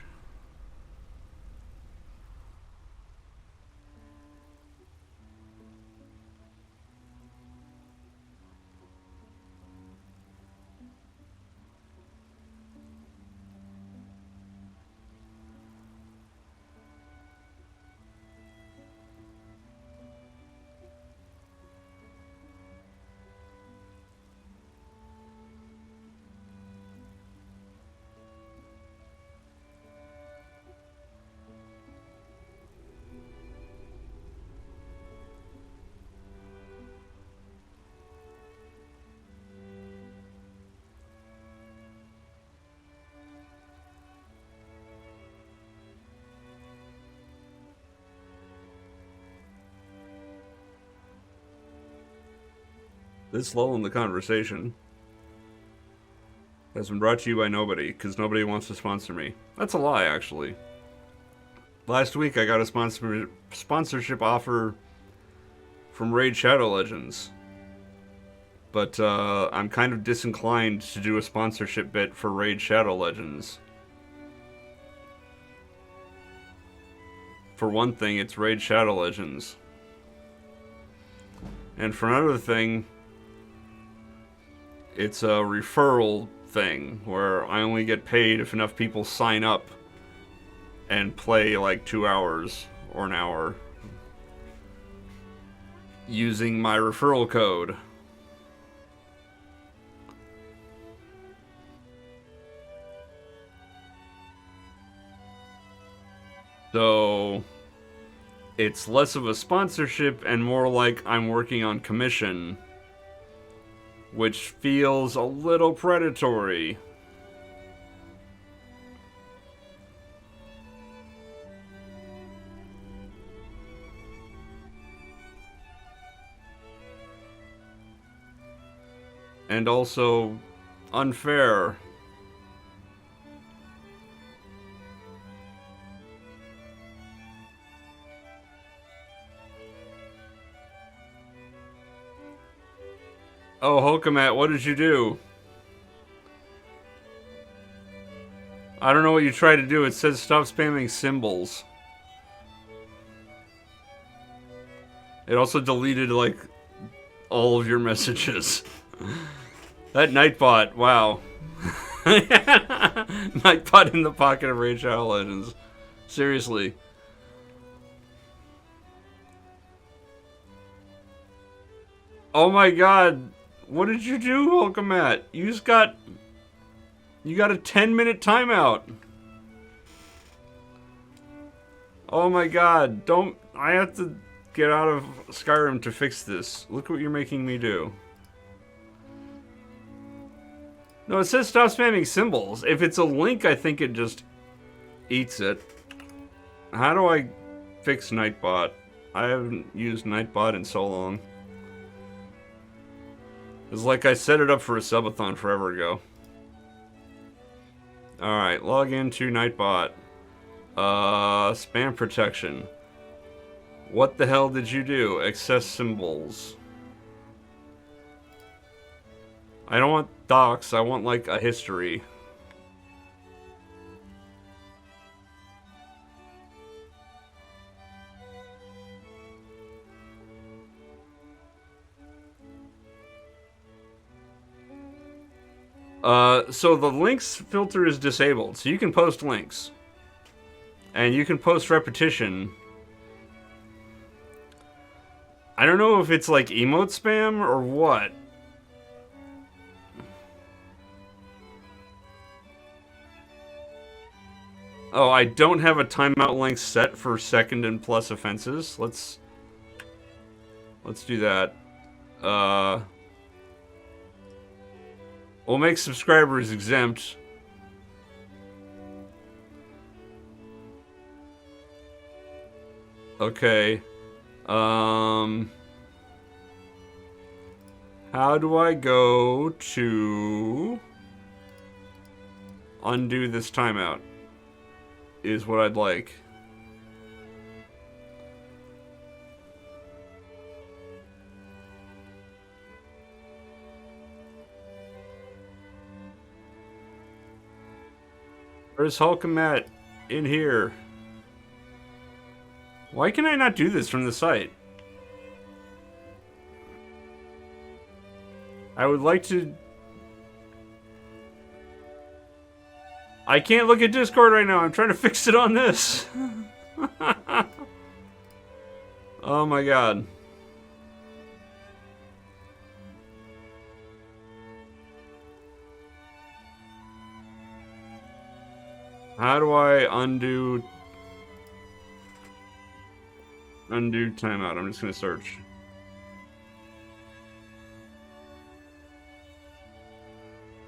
This lull in the conversation has been brought to you by nobody, because nobody wants to sponsor me. That's a lie, actually. Last week I got a sponsorship offer from Raid Shadow Legends. But I'm kind of disinclined to do a sponsorship bit for Raid Shadow Legends. For one thing, it's Raid Shadow Legends. And for another thing, it's a referral thing where I only get paid if enough people sign up and play like 2 hours or an hour using my referral code. So it's less of a sponsorship and more like I'm working on commission, which feels a little predatory. And also unfair. Oh, Hulkamat, what did you do? I don't know what you tried to do. It says stop spamming symbols. It also deleted, like, all of your messages. That Nightbot, wow. Nightbot in the pocket of Raid Shadow Legends. Seriously. Oh my god. What did you do, Hulkamat? You got a 10-minute timeout. Oh my god. I have to get out of Skyrim to fix this. Look what you're making me do. No, it says stop spamming symbols. If it's a link, I think it just eats it. How do I fix Nightbot? I haven't used Nightbot in so long. It's like I set it up for a subathon forever ago. Alright, log into Nightbot. Spam protection. What the hell did you do? Access symbols. I don't want docs, I want like a history. So the links filter is disabled, so you can post links. And you can post repetition. I don't know if it's like emote spam or what. Oh, I don't have a timeout length set for second and plus offenses. Let's do that. We'll make subscribers exempt. Okay. How do I go to undo this timeout? Is what I'd like. Where's Hulkamat? In here. Why can I not do this from the site? I would like to... I can't look at Discord right now. I'm trying to fix it on this. Oh my god. How do I undo timeout? I'm just gonna search.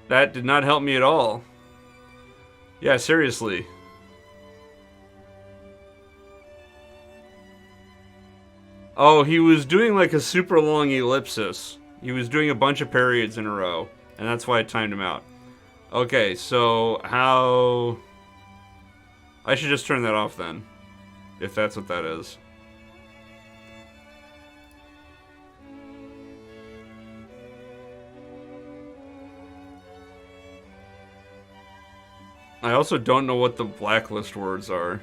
That did not help me at all. Yeah, seriously. Oh, he was doing like a super long ellipsis. He was doing a bunch of periods in a row, and that's why I timed him out. Okay, so how... I should just turn that off then, if that's what that is. I also don't know what the blacklist words are.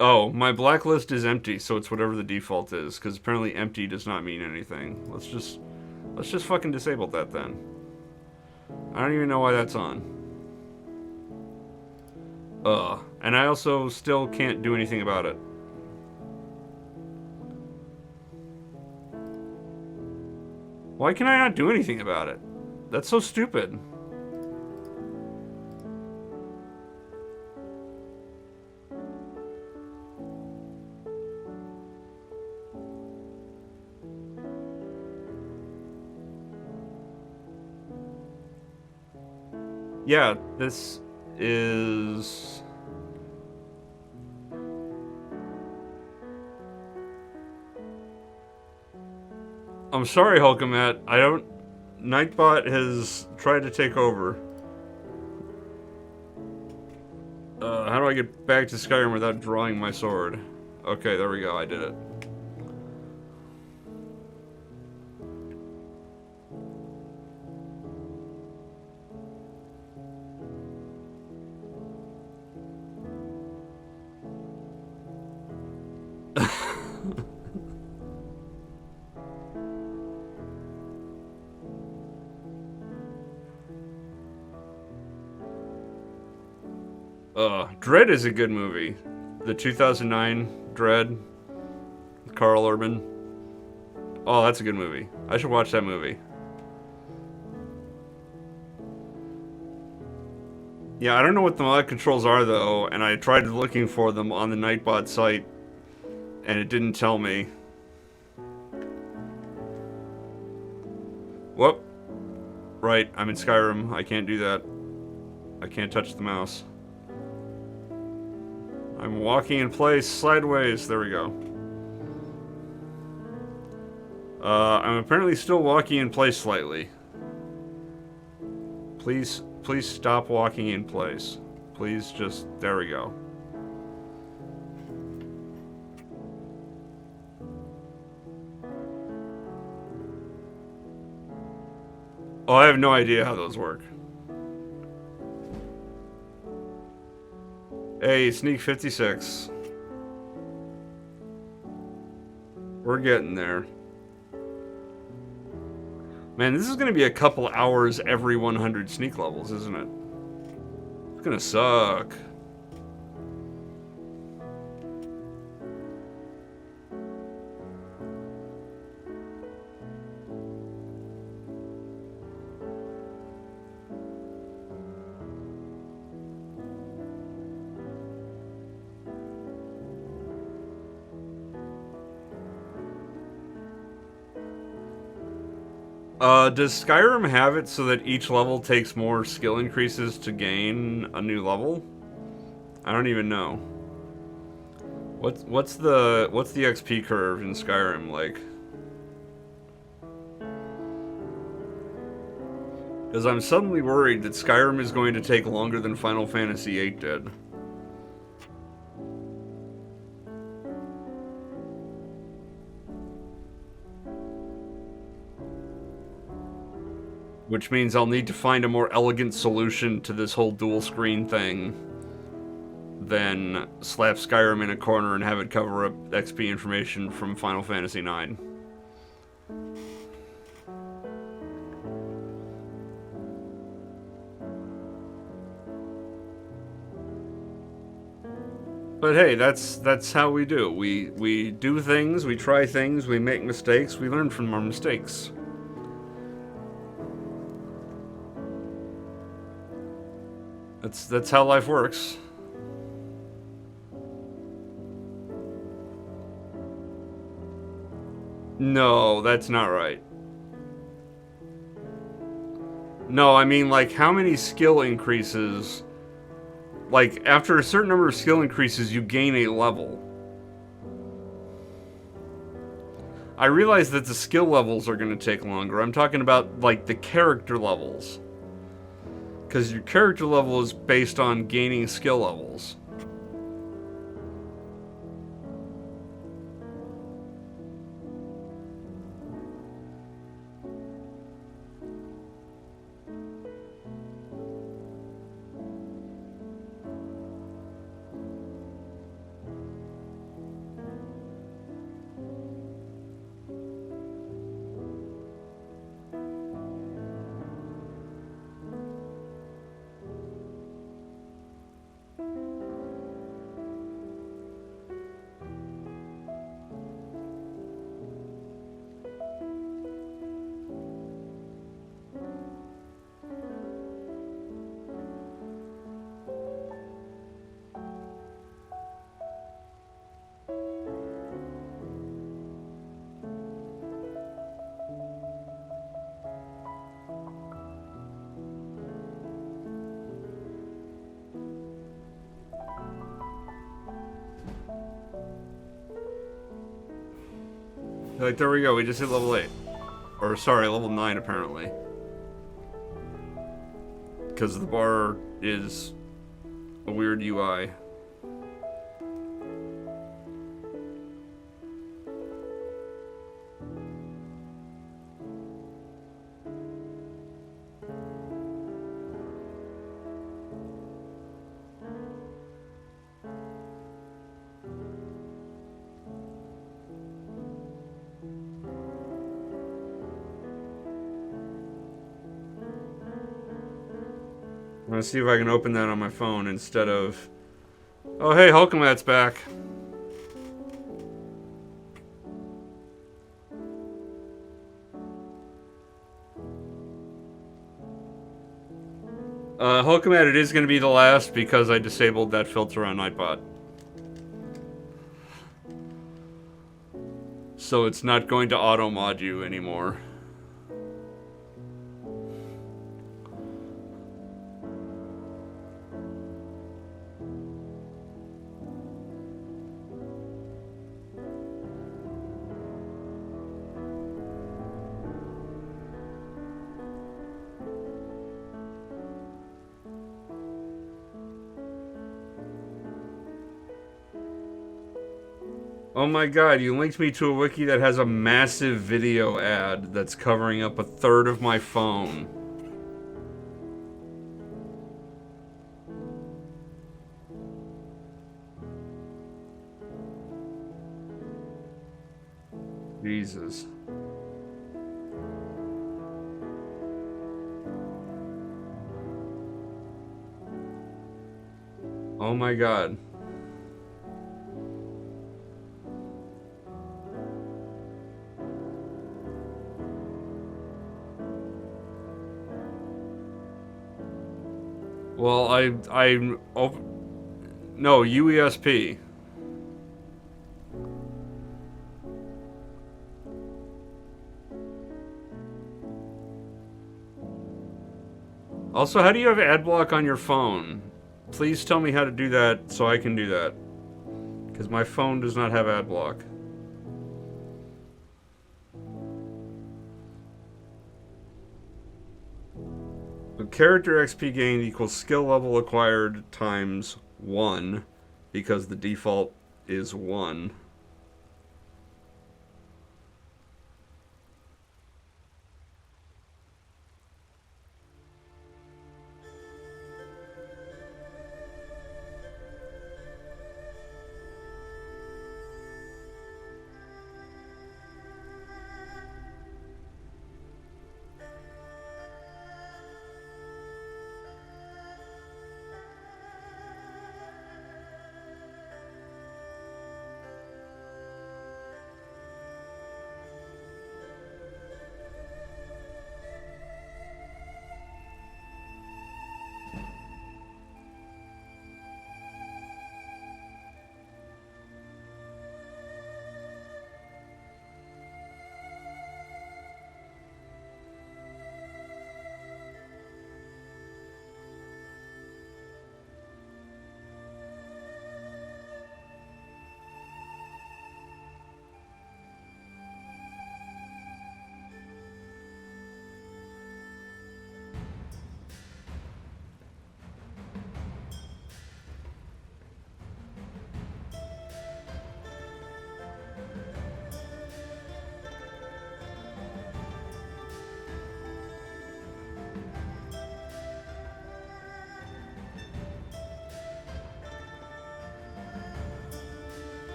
Oh, my blacklist is empty, so it's whatever the default is, because apparently empty does not mean anything. Let's just fucking disable that then. I don't even know why that's on. And I also still can't do anything about it. Why can I not do anything about it? That's so stupid. Yeah, this is... I'm sorry, Hulkamat. I don't... Nightbot has tried to take over. How do I get back to Skyrim without drawing my sword? Okay, there we go. I did it. Dread is a good movie. The 2009 Dread with Carl Urban. Oh, that's a good movie. I should watch that movie. Yeah, I don't know what the mod controls are though, and I tried looking for them on the Nightbot site, and it didn't tell me. Whoop. Right, I'm in Skyrim. I can't do that. I can't touch the mouse. I'm walking in place sideways. There we go. I'm apparently still walking in place slightly. Please stop walking in place. Please just... There we go. Oh, I have no idea how those work. Hey, Sneak 56. We're getting there. Man, this is gonna be a couple hours every 100 sneak levels, isn't it? It's gonna suck. Does Skyrim have it so that each level takes more skill increases to gain a new level? I don't even know. What's the XP curve in Skyrim like? Because I'm suddenly worried that Skyrim is going to take longer than Final Fantasy VIII did. Which means I'll need to find a more elegant solution to this whole dual screen thing than slap Skyrim in a corner and have it cover up XP information from Final Fantasy IX. But hey, that's how we do. We do things, we try things, we make mistakes, we learn from our mistakes. That's how life works. No, that's not right. No, I mean, like, how many skill increases Like, after a certain number of skill increases, you gain a level. I realize that the skill levels are going to take longer. I'm talking about, like, the character levels. Because your character level is based on gaining skill levels. Like, there we go, we just hit level 8. Or, sorry, level 9, apparently. Because the bar is a weird UI. I'm gonna see if I can open that on my phone instead of... Oh, hey, Hulkamat's back. Hulkamat, it is gonna be the last because I disabled that filter on Nightbot. So it's not going to auto-mod you anymore. Oh my god, you linked me to a wiki that has a massive video ad that's covering up a third of my phone. Jesus. Oh my god. Well, no, UESP. Also, how do you have ad block on your phone? Please tell me how to do that so I can do that. Because my phone does not have ad block. The character XP gained equals skill level acquired times 1, because the default is 1.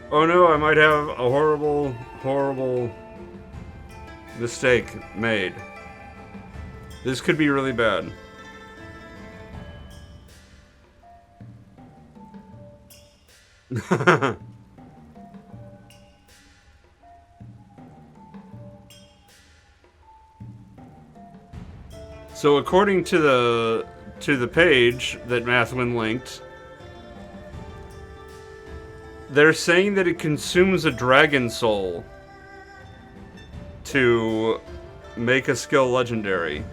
Oh no, I might have a horrible, horrible mistake made. This could be really bad. So according to the page that Mathwin linked, they're saying that it consumes a dragon soul to make a skill legendary.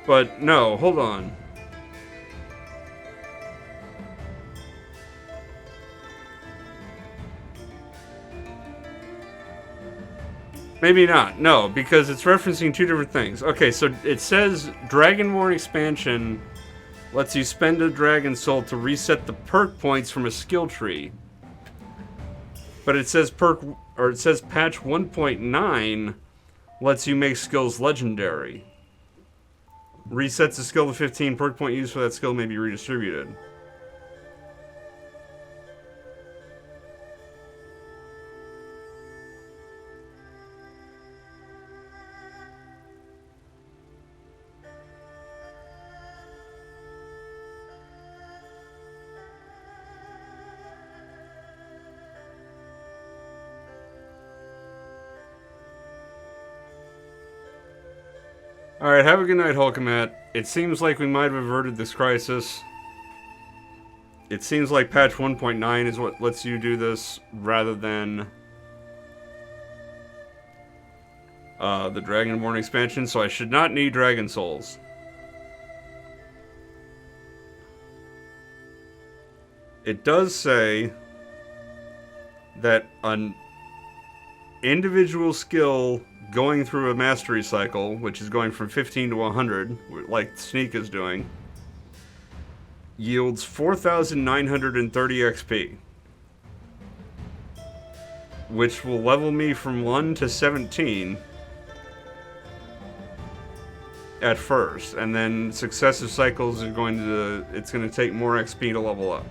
But no, hold on. Maybe not. No, because it's referencing two different things. Okay, so it says Dragonborn expansion lets you spend a dragon soul to reset the perk points from a skill tree. But it says patch 1.9 lets you make skills legendary. Resets a skill to 15, perk point used for that skill may be redistributed. Alright, have a good night, Hulkamat. It seems like we might have averted this crisis. It seems like patch 1.9 is what lets you do this, rather than the Dragonborn expansion, so I should not need Dragon Souls. It does say that an individual skill going through a mastery cycle, which is going from 15 to 100, like Sneak is doing, yields 4,930 XP, which will level me from 1 to 17 at first, and then successive cycles are it's going to take more XP to level up.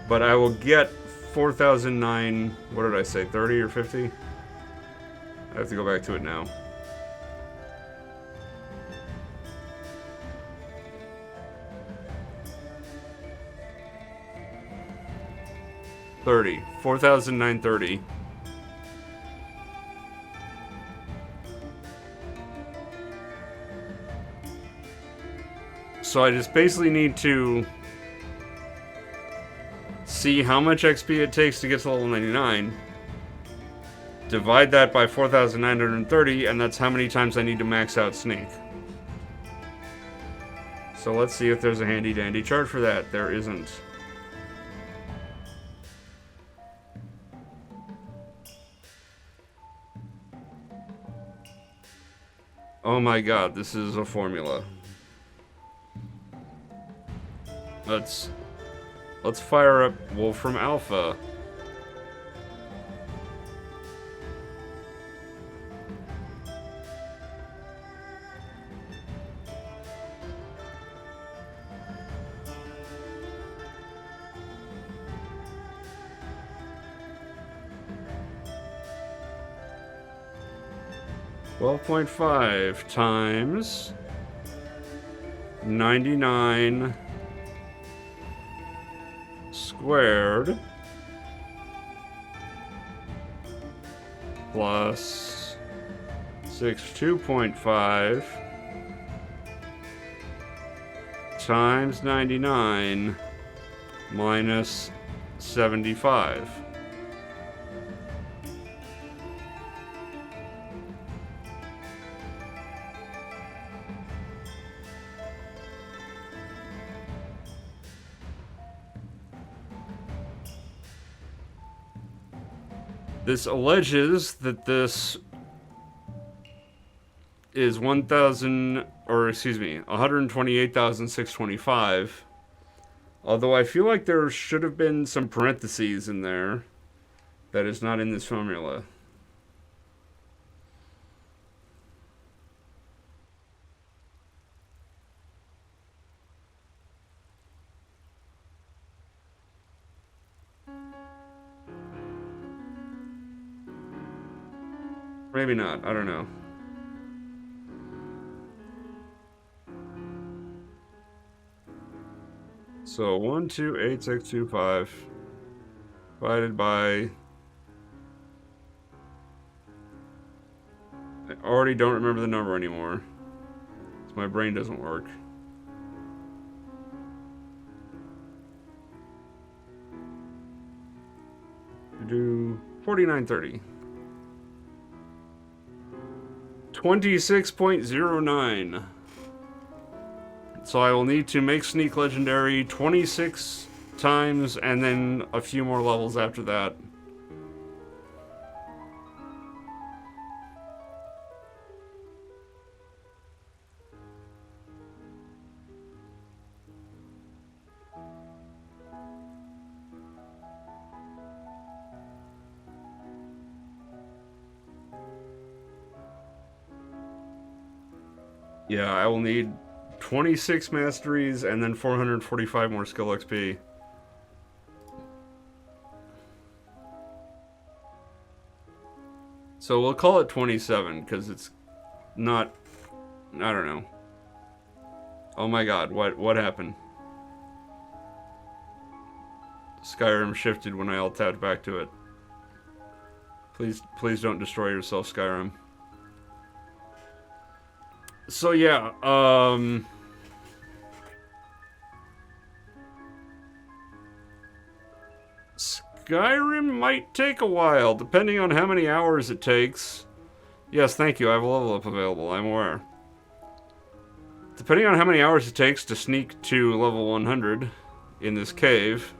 But I will get 4,009, what did I say, 30 or 50? I have to go back to it now. $30. 4,930. So I just basically need to see how much XP it takes to get to level 99, divide that by 4,930, and that's how many times I need to max out Sneak. So let's see if there's a handy dandy chart for that. There isn't. Oh my god, this is a formula. Let's fire up Wolfram Alpha. $12.5 times 99 squared plus 62.5 times 99 minus 75. This alleges that this is 1,000, or excuse me, 128,625. Although I feel like there should have been some parentheses in there that is not in this formula. Maybe not. I don't know. So 128625 divided by. I already don't remember the number anymore. So my brain doesn't work. Do 4930. 26.09. So I will need to make Sneak Legendary 26 times and then a few more levels after that. Yeah, I will need 26 masteries and then 445 more skill XP. So we'll call it 27 because it's not. I don't know. Oh my god, what happened? Skyrim shifted when I alt tabbed back to it. Please don't destroy yourself, Skyrim. So yeah, Skyrim might take a while, depending on how many hours it takes. Yes, thank you, I have a level up available, I'm aware. Depending on how many hours it takes to sneak to level 100 in this cave.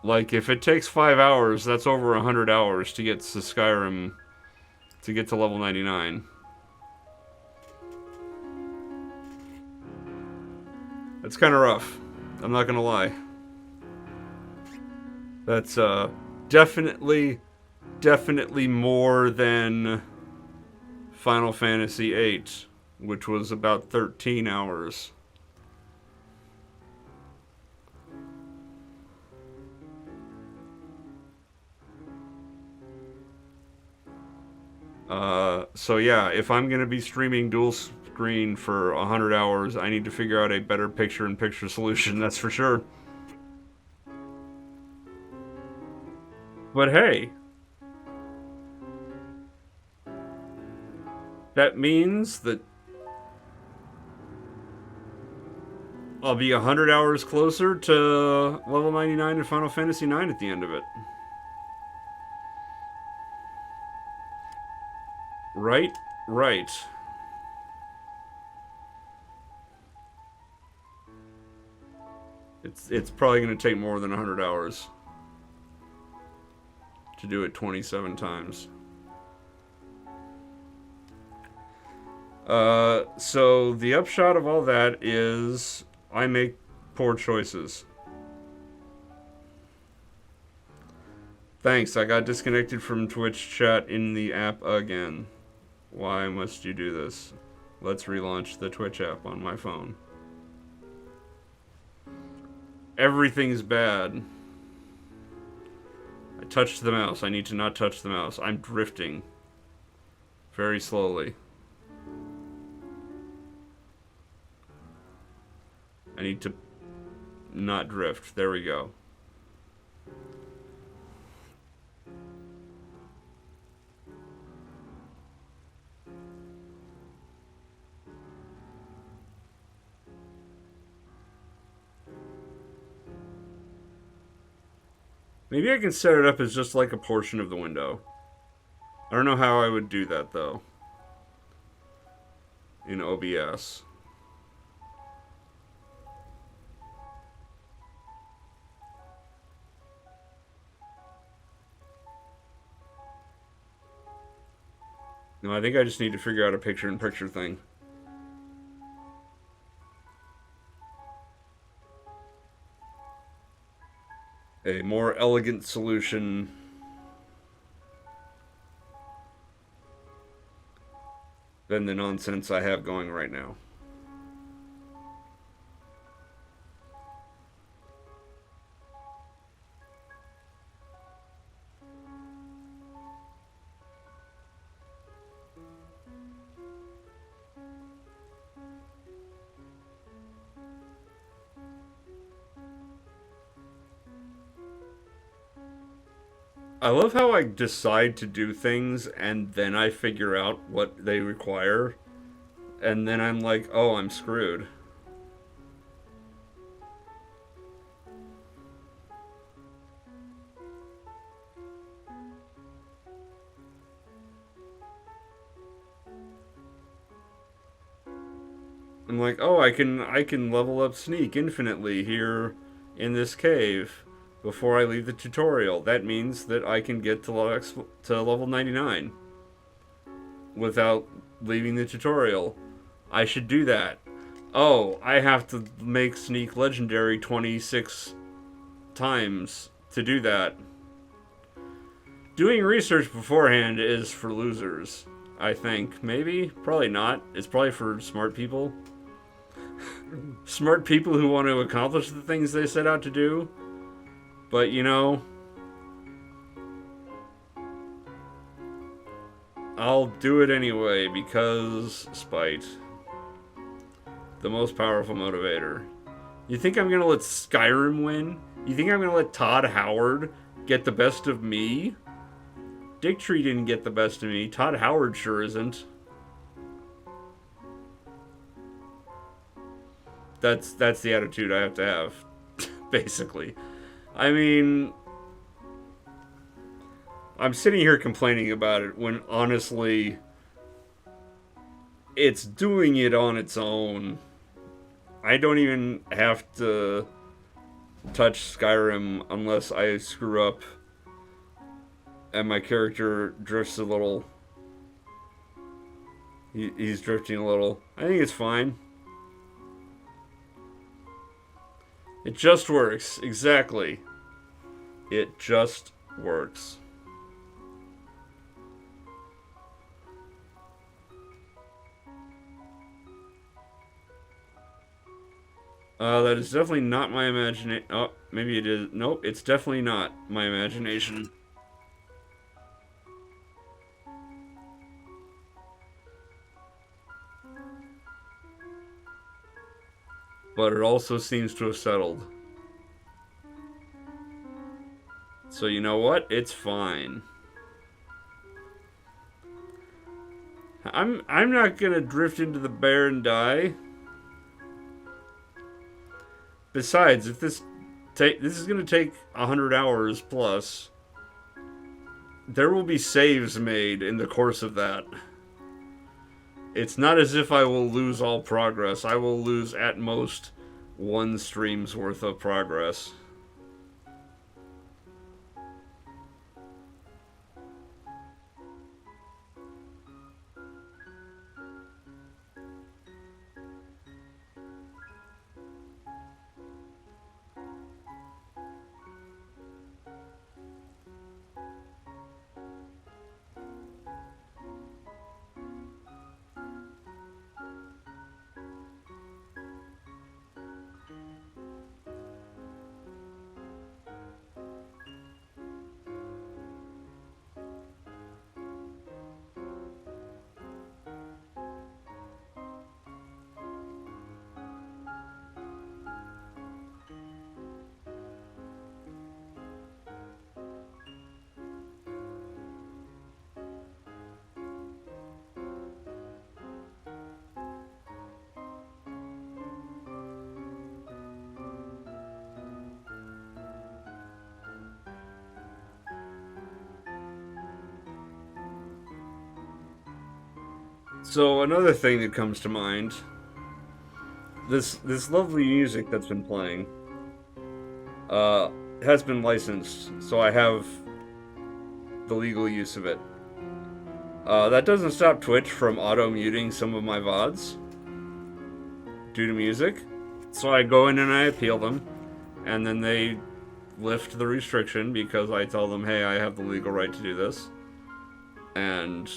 Like, if it takes 5 hours, that's over 100 hours to get to Skyrim, to get to level 99. That's kind of rough. I'm not gonna lie. That's, definitely more than Final Fantasy VIII, which was about 13 hours. So yeah, if I'm gonna be streaming dual screen for 100 hours, I need to figure out a better picture-in-picture solution, that's for sure. But hey, that means that I'll be 100 hours closer to level 99 in Final Fantasy IX at the end of it. Right? Right. It's probably going to take more than 100 hours to do it 27 times. So the upshot of all that is I make poor choices. Thanks, I got disconnected from Twitch chat in the app again. Why must you do this? Let's relaunch the Twitch app on my phone. Everything's bad. I touched the mouse. I need to not touch the mouse. I'm drifting. Very slowly. I need to not drift. There we go. Maybe I can set it up as just like a portion of the window. I don't know how I would do that though. In OBS. No, I think I just need to figure out a picture-in-picture thing. A more elegant solution than the nonsense I have going right now. I love how I decide to do things and then I figure out what they require, and then I'm like, oh, I'm screwed. I'm like, oh, I can level up sneak infinitely here in this cave before I leave the tutorial. That means that I can get to level 99 without leaving the tutorial. I should do that. Oh, I have to make sneak legendary 26 times to do that. Doing research beforehand is for losers, I think. Maybe? Probably not. It's probably for smart people. Smart people who want to accomplish the things they set out to do. But, you know, I'll do it anyway because spite. The most powerful motivator. You think I'm gonna let Skyrim win? You think I'm gonna let Todd Howard get the best of me? Dick Tree didn't get the best of me. Todd Howard sure isn't. That's the attitude I have to have, basically. I mean, I'm sitting here complaining about it when honestly, it's doing it on its own. I don't even have to touch Skyrim unless I screw up and my character drifts a little. He's drifting a little. I think it's fine. It just works. Exactly. It just works. That is definitely not my imagination. Oh, maybe it is. Nope, it's definitely not my imagination. But it also seems to have settled. So you know what? It's fine. I'm not gonna drift into the bear and die. Besides, if this is gonna take 100 hours plus, there will be saves made in the course of that. It's not as if I will lose all progress. I will lose at most one stream's worth of progress. So another thing that comes to mind, this lovely music that's been playing, has been licensed, so I have the legal use of it. That doesn't stop Twitch from auto-muting some of my VODs due to music. So I go in and I appeal them, and then they lift the restriction because I tell them, hey, I have the legal right to do this. And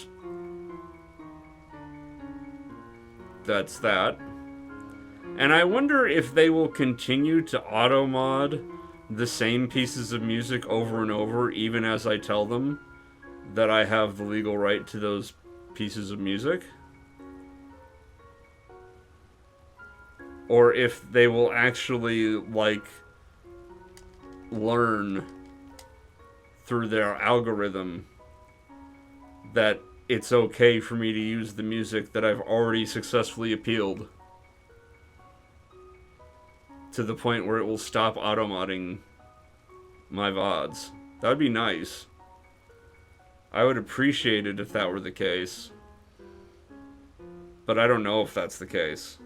that's that. And I wonder if they will continue to auto-mod the same pieces of music over and over, even as I tell them that I have the legal right to those pieces of music. Or if they will actually, like, learn through their algorithm that it's okay for me to use the music that I've already successfully appealed to the point where it will stop auto-modding my VODs. That would be nice. I would appreciate it if that were the case. But I don't know if that's the case.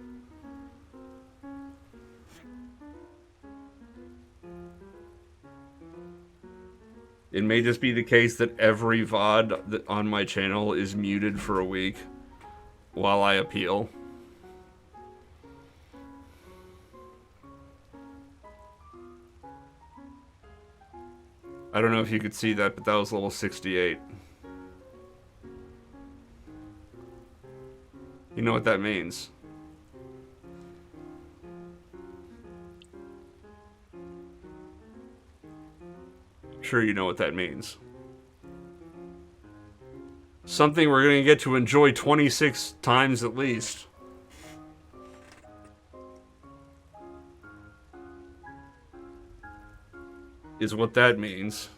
It may just be the case that every VOD on my channel is muted for a week while I appeal. I don't know if you could see that, but that was level 68. You know what that means? Sure, you know what that means. Something we're going to get to enjoy 26 times at least. Is what that means.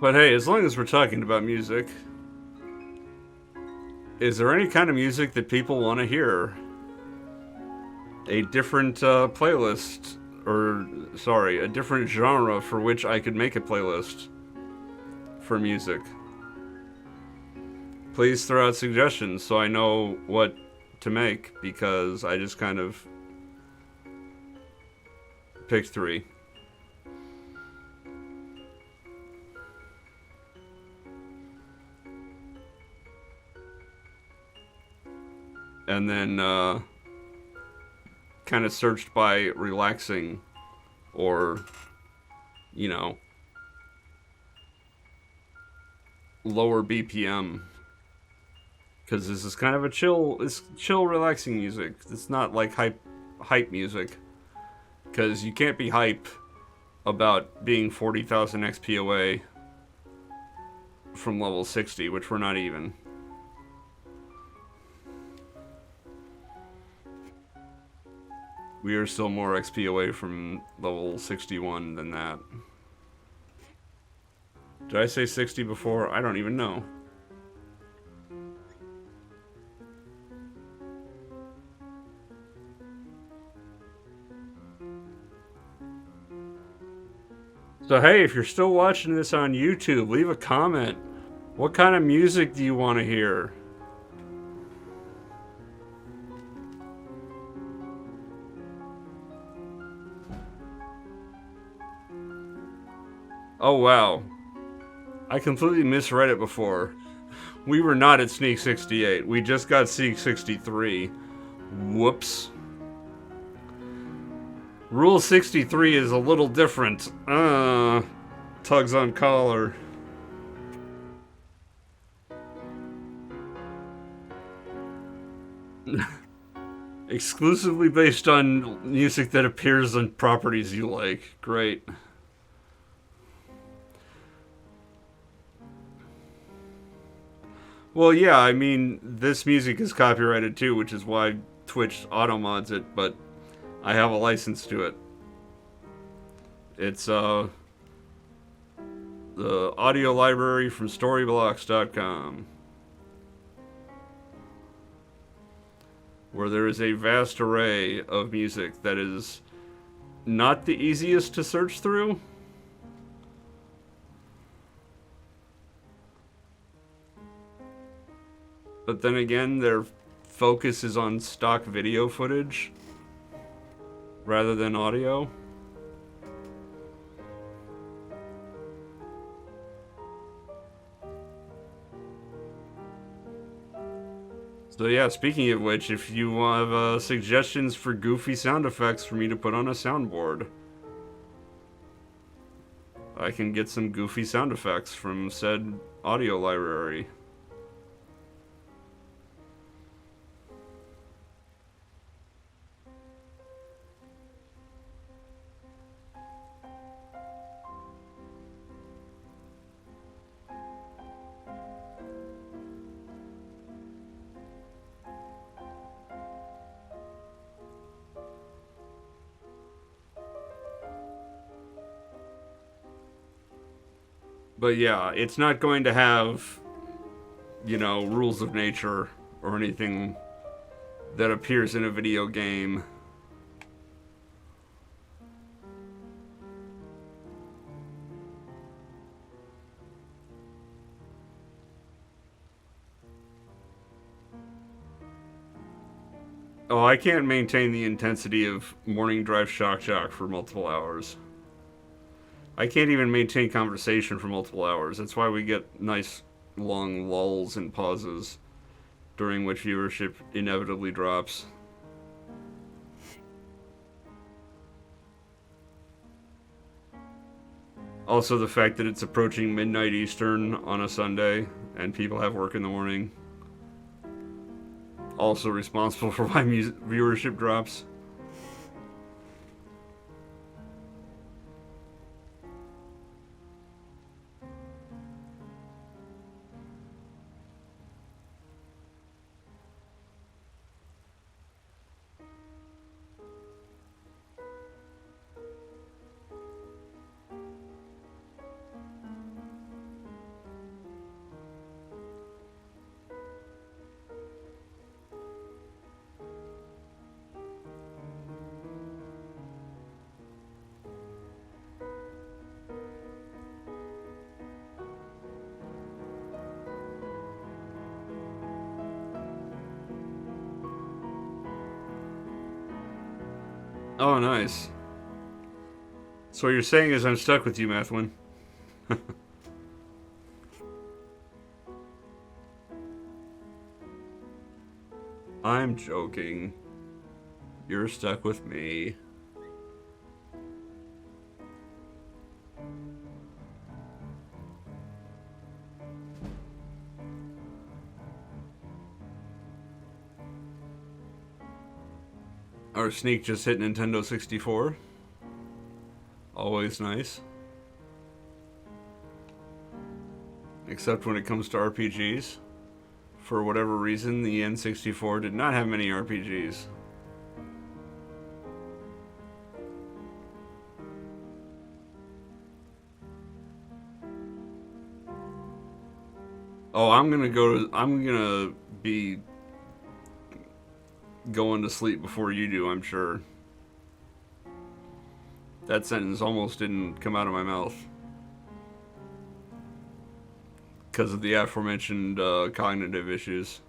But hey, as long as we're talking about music, is there any kind of music that people want to hear? A different playlist, or sorry, a different genre for which I could make a playlist for music. Please throw out suggestions so I know what to make, because I just kind of picked 3. And then kind of searched by relaxing or, you know, lower BPM. Because this is kind of a chill, relaxing music. It's not like hype music. Because you can't be hype about being 40,000 XP away from level 60, which we're not even. We are still more XP away from level 61 than that. Did I say 60 before? I don't even know. So hey, if you're still watching this on YouTube, leave a comment. What kind of music do you want to hear? Oh wow. I completely misread it before. We were not at Sneak 68. We just got Sneak 63. Whoops. Rule 63 is a little different. Tugs on collar. Exclusively based on music that appears on properties you like. Great. Well, yeah, I mean, this music is copyrighted too, which is why Twitch auto mods it, but I have a license to it. It's the audio library from storyblocks.com, where there is a vast array of music that is not the easiest to search through. But then again, their focus is on stock video footage rather than audio. So yeah, speaking of which, if you have suggestions for goofy sound effects for me to put on a soundboard, I can get some goofy sound effects from said audio library. But yeah, it's not going to have, rules of nature or anything that appears in a video game. Oh, I can't maintain the intensity of Morning Drive Shock Jock for multiple hours. I can't even maintain conversation for multiple hours. That's why we get nice long lulls and pauses, during which viewership inevitably drops. Also, the fact that it's approaching midnight Eastern on a Sunday and people have work in the morning. Also responsible for why viewership drops. Oh, nice. So what you're saying is I'm stuck with you, Mathwin. I'm joking. You're stuck with me. Our sneak just hit Nintendo 64. Always nice. Except when it comes to RPGs. For whatever reason, the N64 did not have many RPGs. Oh, I'm gonna be going to sleep before you do, I'm sure. That sentence almost didn't come out of my mouth. Because of the aforementioned cognitive issues.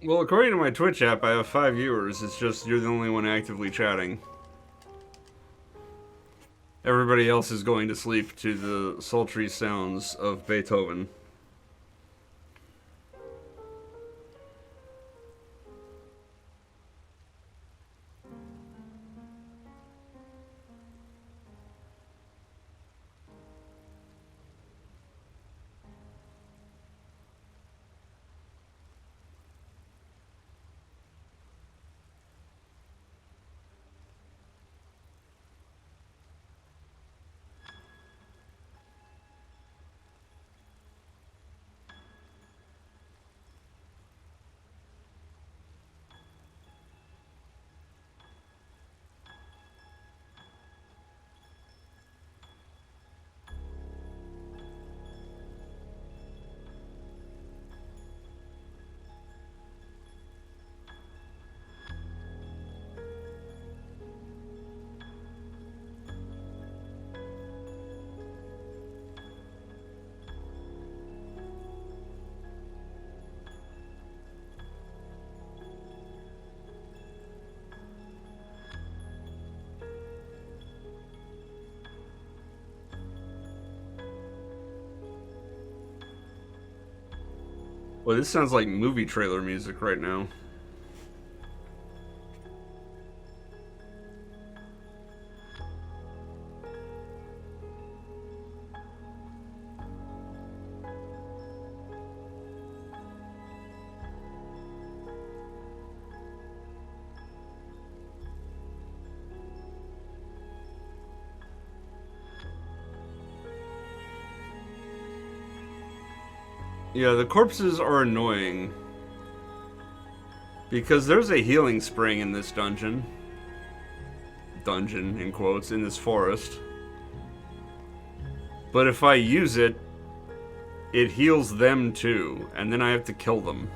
Well, according to my Twitch app, I have 5 viewers. It's just you're the only one actively chatting. Everybody else is going to sleep to the sultry sounds of Beethoven. Well, this sounds like movie trailer music right now. Yeah, the corpses are annoying. Because there's a healing spring in this dungeon. Dungeon, in quotes, in this forest. But if I use it, it heals them too, and then I have to kill them.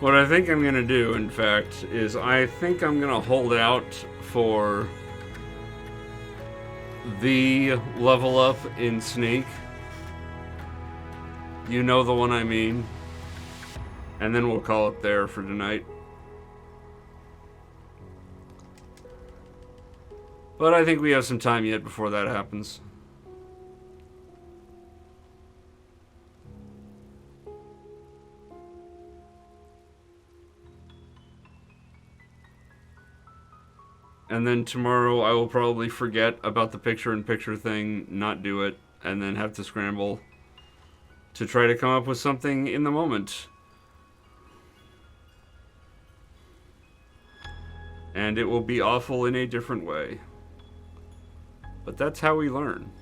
What I think I'm gonna do, in fact, is I think I'm gonna hold out for the level up in Sneak. You know the one I mean. And then we'll call it there for tonight. But I think we have some time yet before that happens. And then tomorrow I will probably forget about the picture-in-picture thing, not do it, and then have to scramble to try to come up with something in the moment. And it will be awful in a different way. But that's how we learn.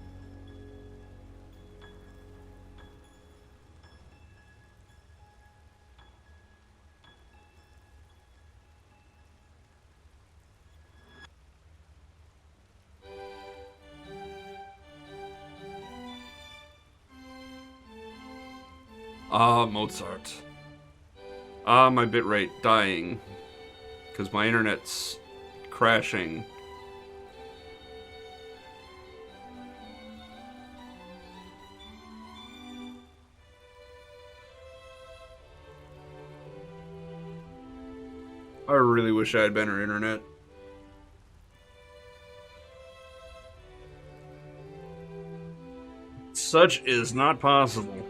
Ah, Mozart. Ah, my bitrate dying. Because my internet's crashing. I really wish I had better internet. Such is not possible.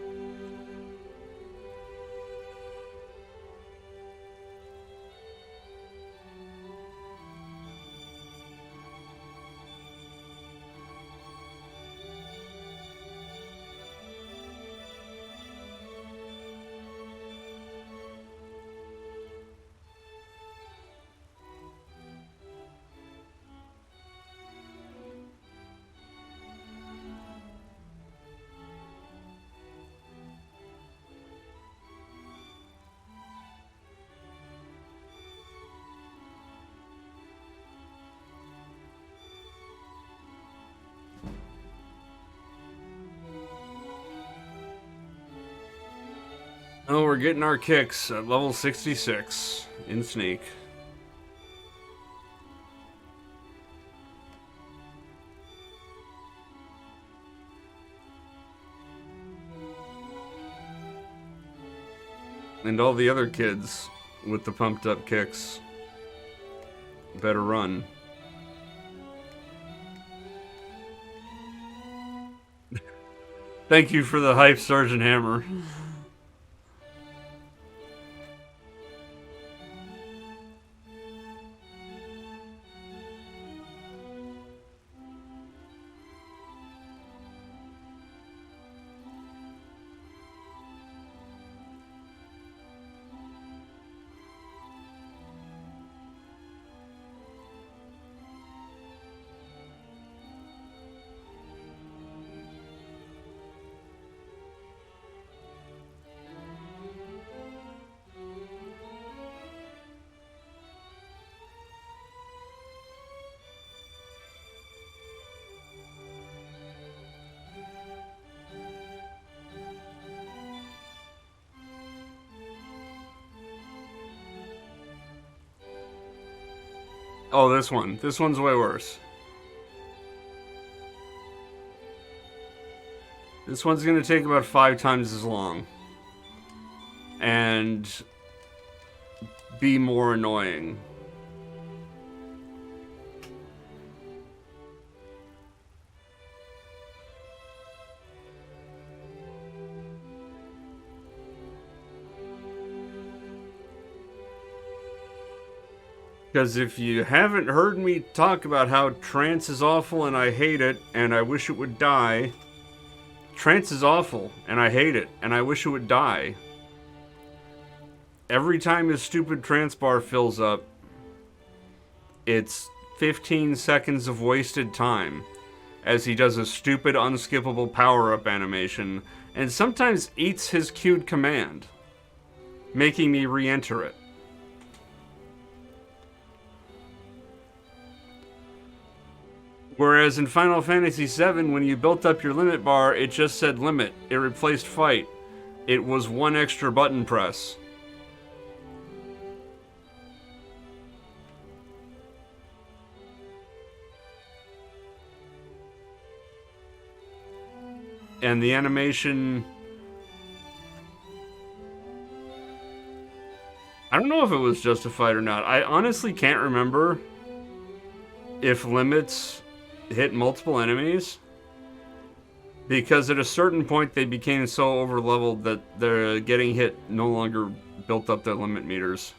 Oh, we're getting our kicks at level 66 in Sneak. And all the other kids with the pumped up kicks better run. Thank you for the hype, Sergeant Hammer. Oh, this one. This one's way worse. This one's gonna take about 5 times as long. And be more annoying. Because if you haven't heard me talk about how trance is awful and I hate it and I wish it would die, trance is awful and I hate it and I wish it would die. Every time his stupid trance bar fills up, it's 15 seconds of wasted time as he does a stupid unskippable power-up animation and sometimes eats his queued command, making me re-enter it. Whereas in Final Fantasy VII, when you built up your limit bar, it just said limit. It replaced fight. It was one extra button press. And the animation... I don't know if it was justified or not. I honestly can't remember if limits hit multiple enemies. Because at a certain point they became so over-leveled that their getting hit no longer built up their limit meters.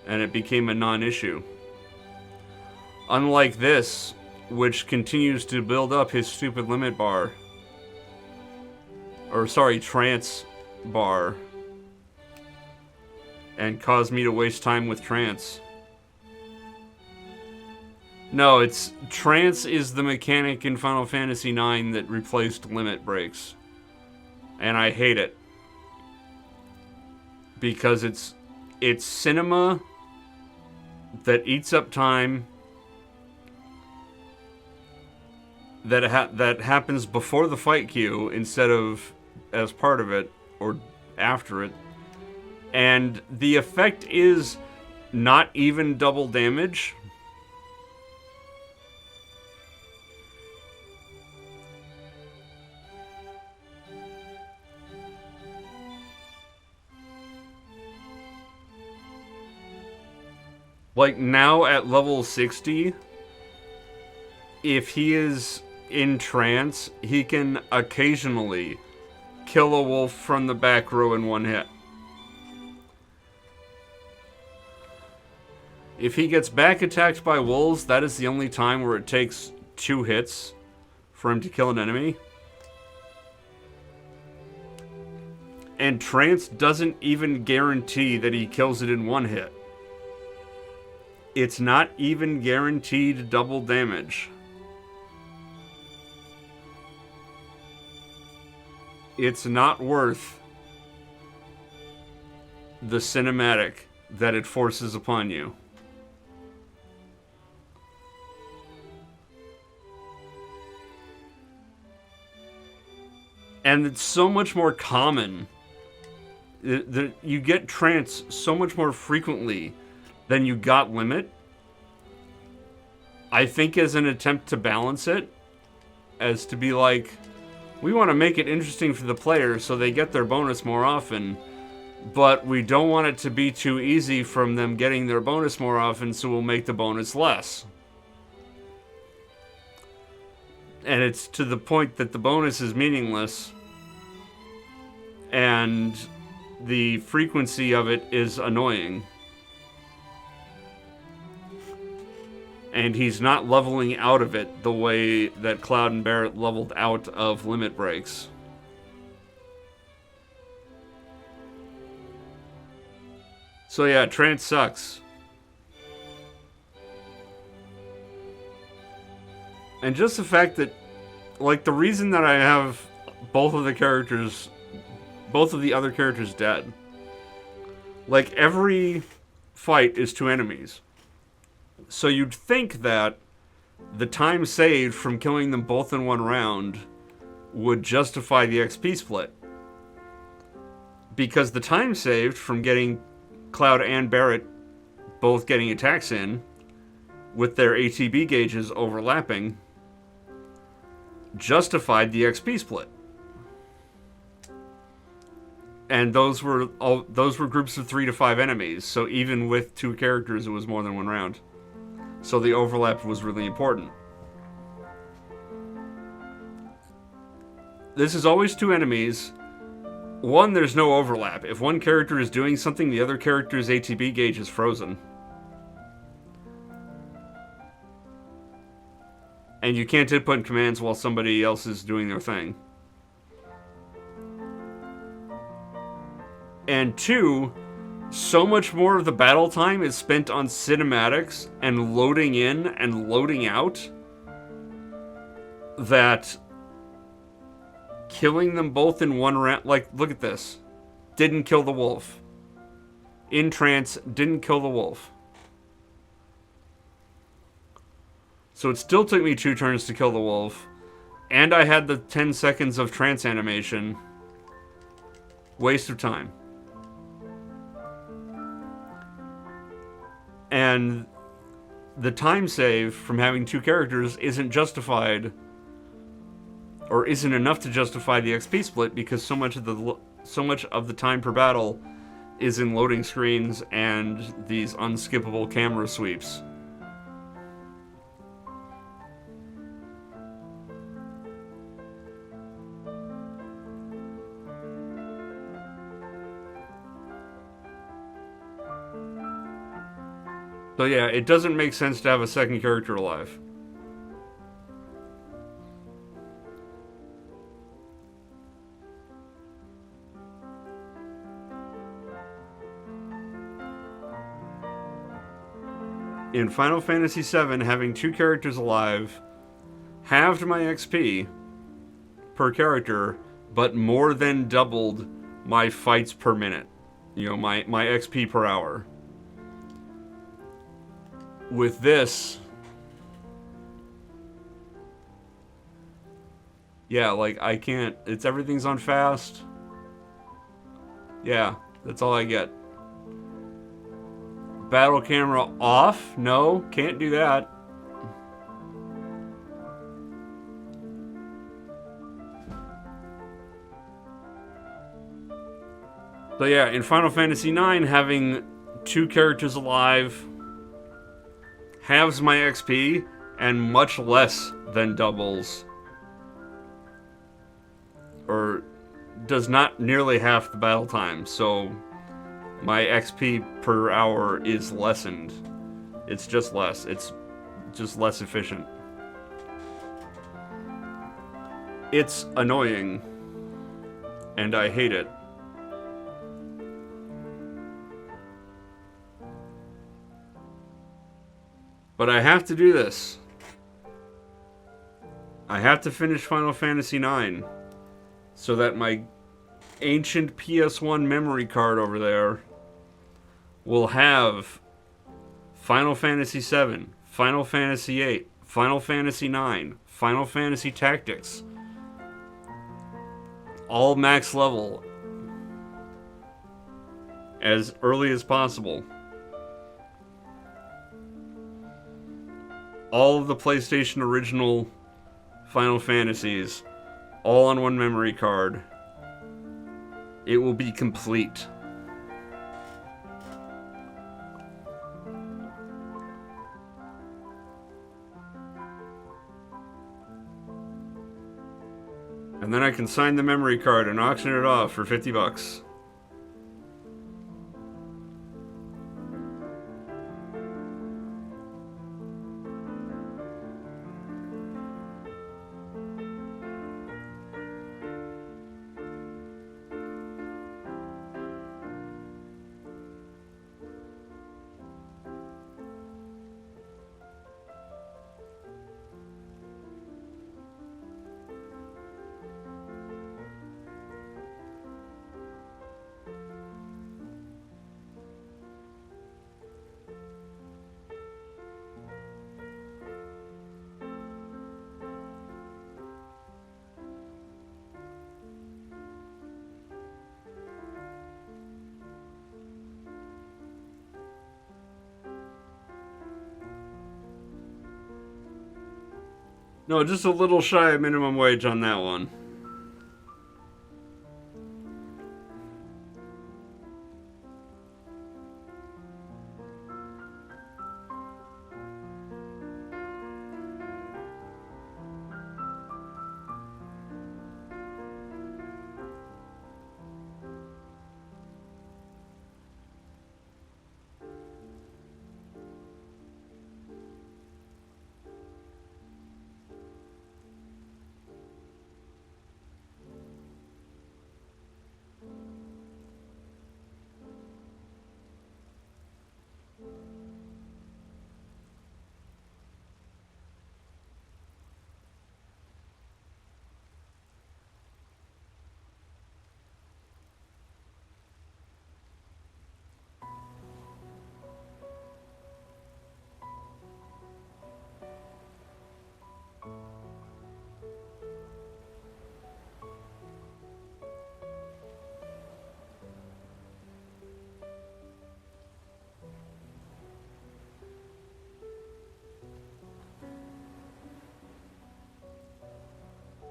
And it became a non-issue. Unlike this, which continues to build up his stupid limit bar. Or, sorry, trance bar. And cause me to waste time with trance. No, it's... Trance is the mechanic in Final Fantasy IX that replaced limit breaks. And I hate it. Because it's cinema that eats up time that happens before the fight queue instead of as part of it or after it. And the effect is not even double damage. Like now at level 60, if he is in trance, he can occasionally kill a wolf from the back row in one hit. If he gets back attacked by wolves, that is the only time where it takes 2 hits for him to kill an enemy. And trance doesn't even guarantee that he kills it in 1 hit. It's not even guaranteed double damage. It's not worth the cinematic that it forces upon you. And it's so much more common. You get trance so much more frequently than you got limit. I think as an attempt to balance it, as to be like, we want to make it interesting for the player so they get their bonus more often, but we don't want it to be too easy from them getting their bonus more often, so we'll make the bonus less. And it's to the point that the bonus is meaningless, and the frequency of it is annoying. And he's not leveling out of it the way that Cloud and Barret leveled out of limit breaks. So yeah, trance sucks. And just the fact that, like, the reason that I have both of the other characters dead. Like, every fight is 2 enemies. So you'd think that the time saved from killing them both in 1 round would justify the XP split. Because the time saved from getting Cloud and Barret both getting attacks in, with their ATB gauges overlapping, justified the XP split. And those were groups of 3 to 5 enemies, so even with 2 characters it was more than 1 round. So the overlap was really important. This is always 2 enemies. 1, there's no overlap. If one character is doing something, the other character's ATB gauge is frozen. And you can't input commands while somebody else is doing their thing. And 2, so much more of the battle time is spent on cinematics and loading in and loading out that killing them both in 1 round, like, look at this. Didn't kill the wolf. In trance, didn't kill the wolf. So it still took me 2 turns to kill the wolf. And I had the 10 seconds of trance animation. Waste of time. And the time save from having 2 characters isn't justified or isn't enough to justify the XP split because so much of the time per battle is in loading screens and these unskippable camera sweeps. So yeah, it doesn't make sense to have a second character alive. In Final Fantasy VII, having 2 characters alive halved my XP per character, but more than doubled my fights per minute. You know, my XP per hour. With this, yeah, like I can't, everything's on fast. Yeah, that's all I get. Battle camera off? No, can't do that. So yeah, in Final Fantasy IX, having 2 characters alive halves my XP and much less than doubles, or does not nearly half the battle time, so my XP per hour is lessened. It's just less. It's just less efficient. It's annoying, and I hate it. But I have to do this. I have to finish Final Fantasy IX so that my ancient PS1 memory card over there will have Final Fantasy VII, Final Fantasy VIII, Final Fantasy IX, Final Fantasy Tactics, all max level as early as possible. All of the PlayStation original Final Fantasies, all on one memory card. It will be complete. And then I can sign the memory card and auction it off for $50. No, just a little shy of minimum wage on that one.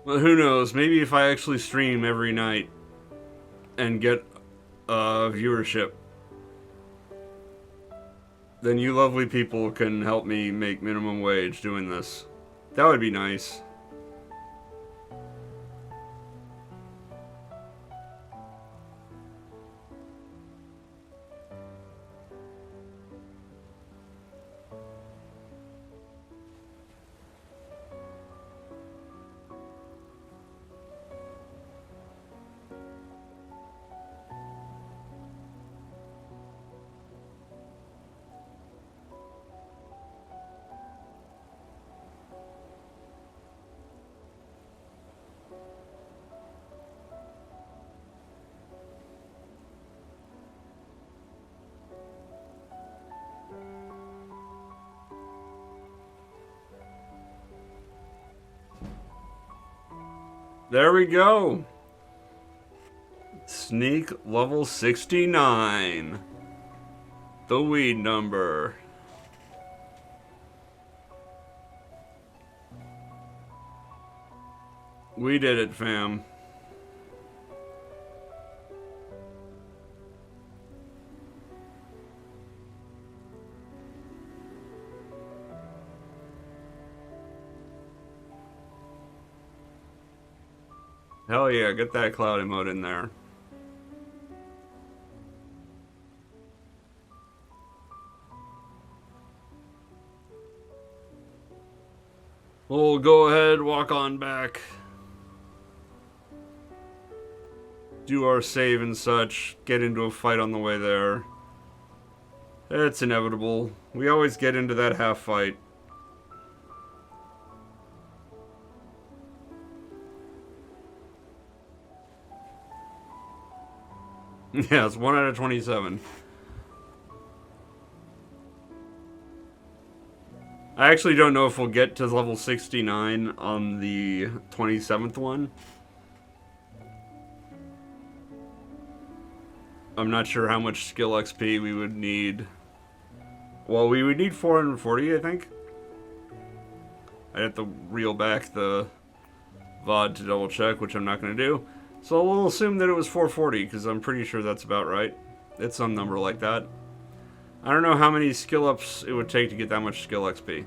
Well, who knows? Maybe if I actually stream every night and get viewership, then you lovely people can help me make minimum wage doing this. That would be nice. There we go. Sneak level 69. The weed number. We did it, fam. Hell yeah, get that cloud emote in there. We'll go ahead, walk on back. Do our save and such. Get into a fight on the way there. It's inevitable. We always get into that half fight. Yeah, it's 1 out of 27. I actually don't know if we'll get to level 69 on the 27th one. I'm not sure how much skill XP we would need. Well, we would need 440, I think. I'd have to reel back the VOD to double check, which I'm not going to do. So we'll assume that it was 440, because I'm pretty sure that's about right. It's some number like that. I don't know how many skill ups it would take to get that much skill XP.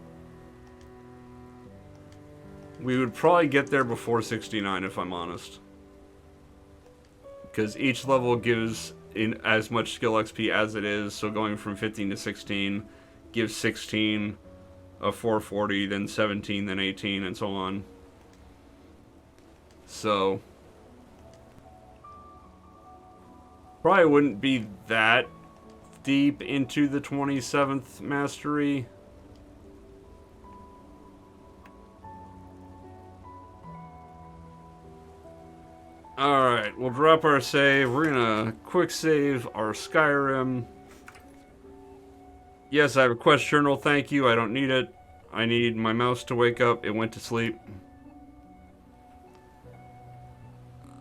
We would probably get there before 69, if I'm honest. Because each level gives in as much skill XP as it is, so going from 15 to 16 gives 16 of 440, then 17, then 18, and so on. So probably wouldn't be that deep into the 27th mastery. Alright, we'll drop our save. We're gonna quick save our Skyrim. Yes, I have a quest journal, thank you. I don't need it. I need my mouse to wake up. It went to sleep.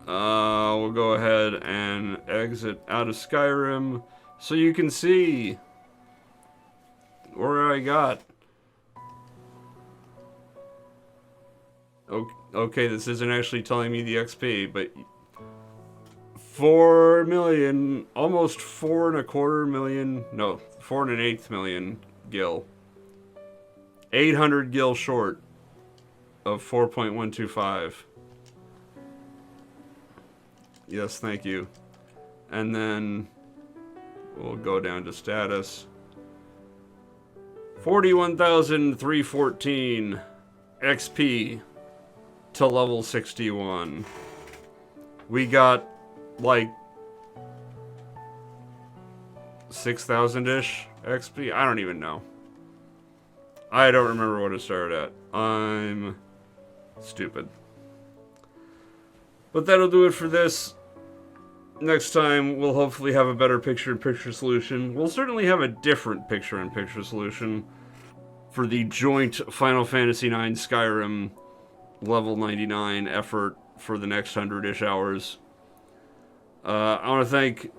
We'll go ahead and exit out of Skyrim so you can see where I got. Okay, this isn't actually telling me the XP, but 4 million, almost 4.25 million, no, 4.125 million gil. 800 gil short of 4.125. Yes, thank you. And then we'll go down to status. 41,314 XP to level 61. We got like 6,000-ish XP. I don't even know. I don't remember what it started at. I'm stupid. But that'll do it for this. Next time, we'll hopefully have a better picture-in-picture solution. We'll certainly have a different picture-in-picture solution for the joint Final Fantasy IX Skyrim level 99 effort for the next 100-ish hours. I want to thank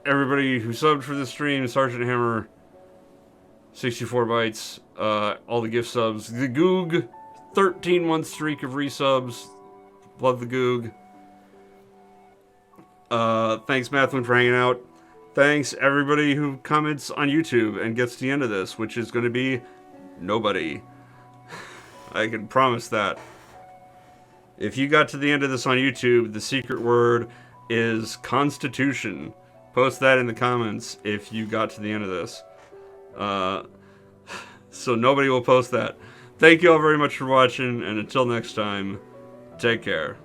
everybody who subbed for this stream. Sergeant Hammer, 64 bytes, all the gift subs. The Goog, 13-month streak of resubs. Love the Goog. Thanks, Mathwin, for hanging out. Thanks, everybody who comments on YouTube and gets to the end of this, which is going to be nobody. I can promise that. If you got to the end of this on YouTube, the secret word is Constitution. Post that in the comments if you got to the end of this. So nobody will post that. Thank you all very much for watching, and until next time, take care.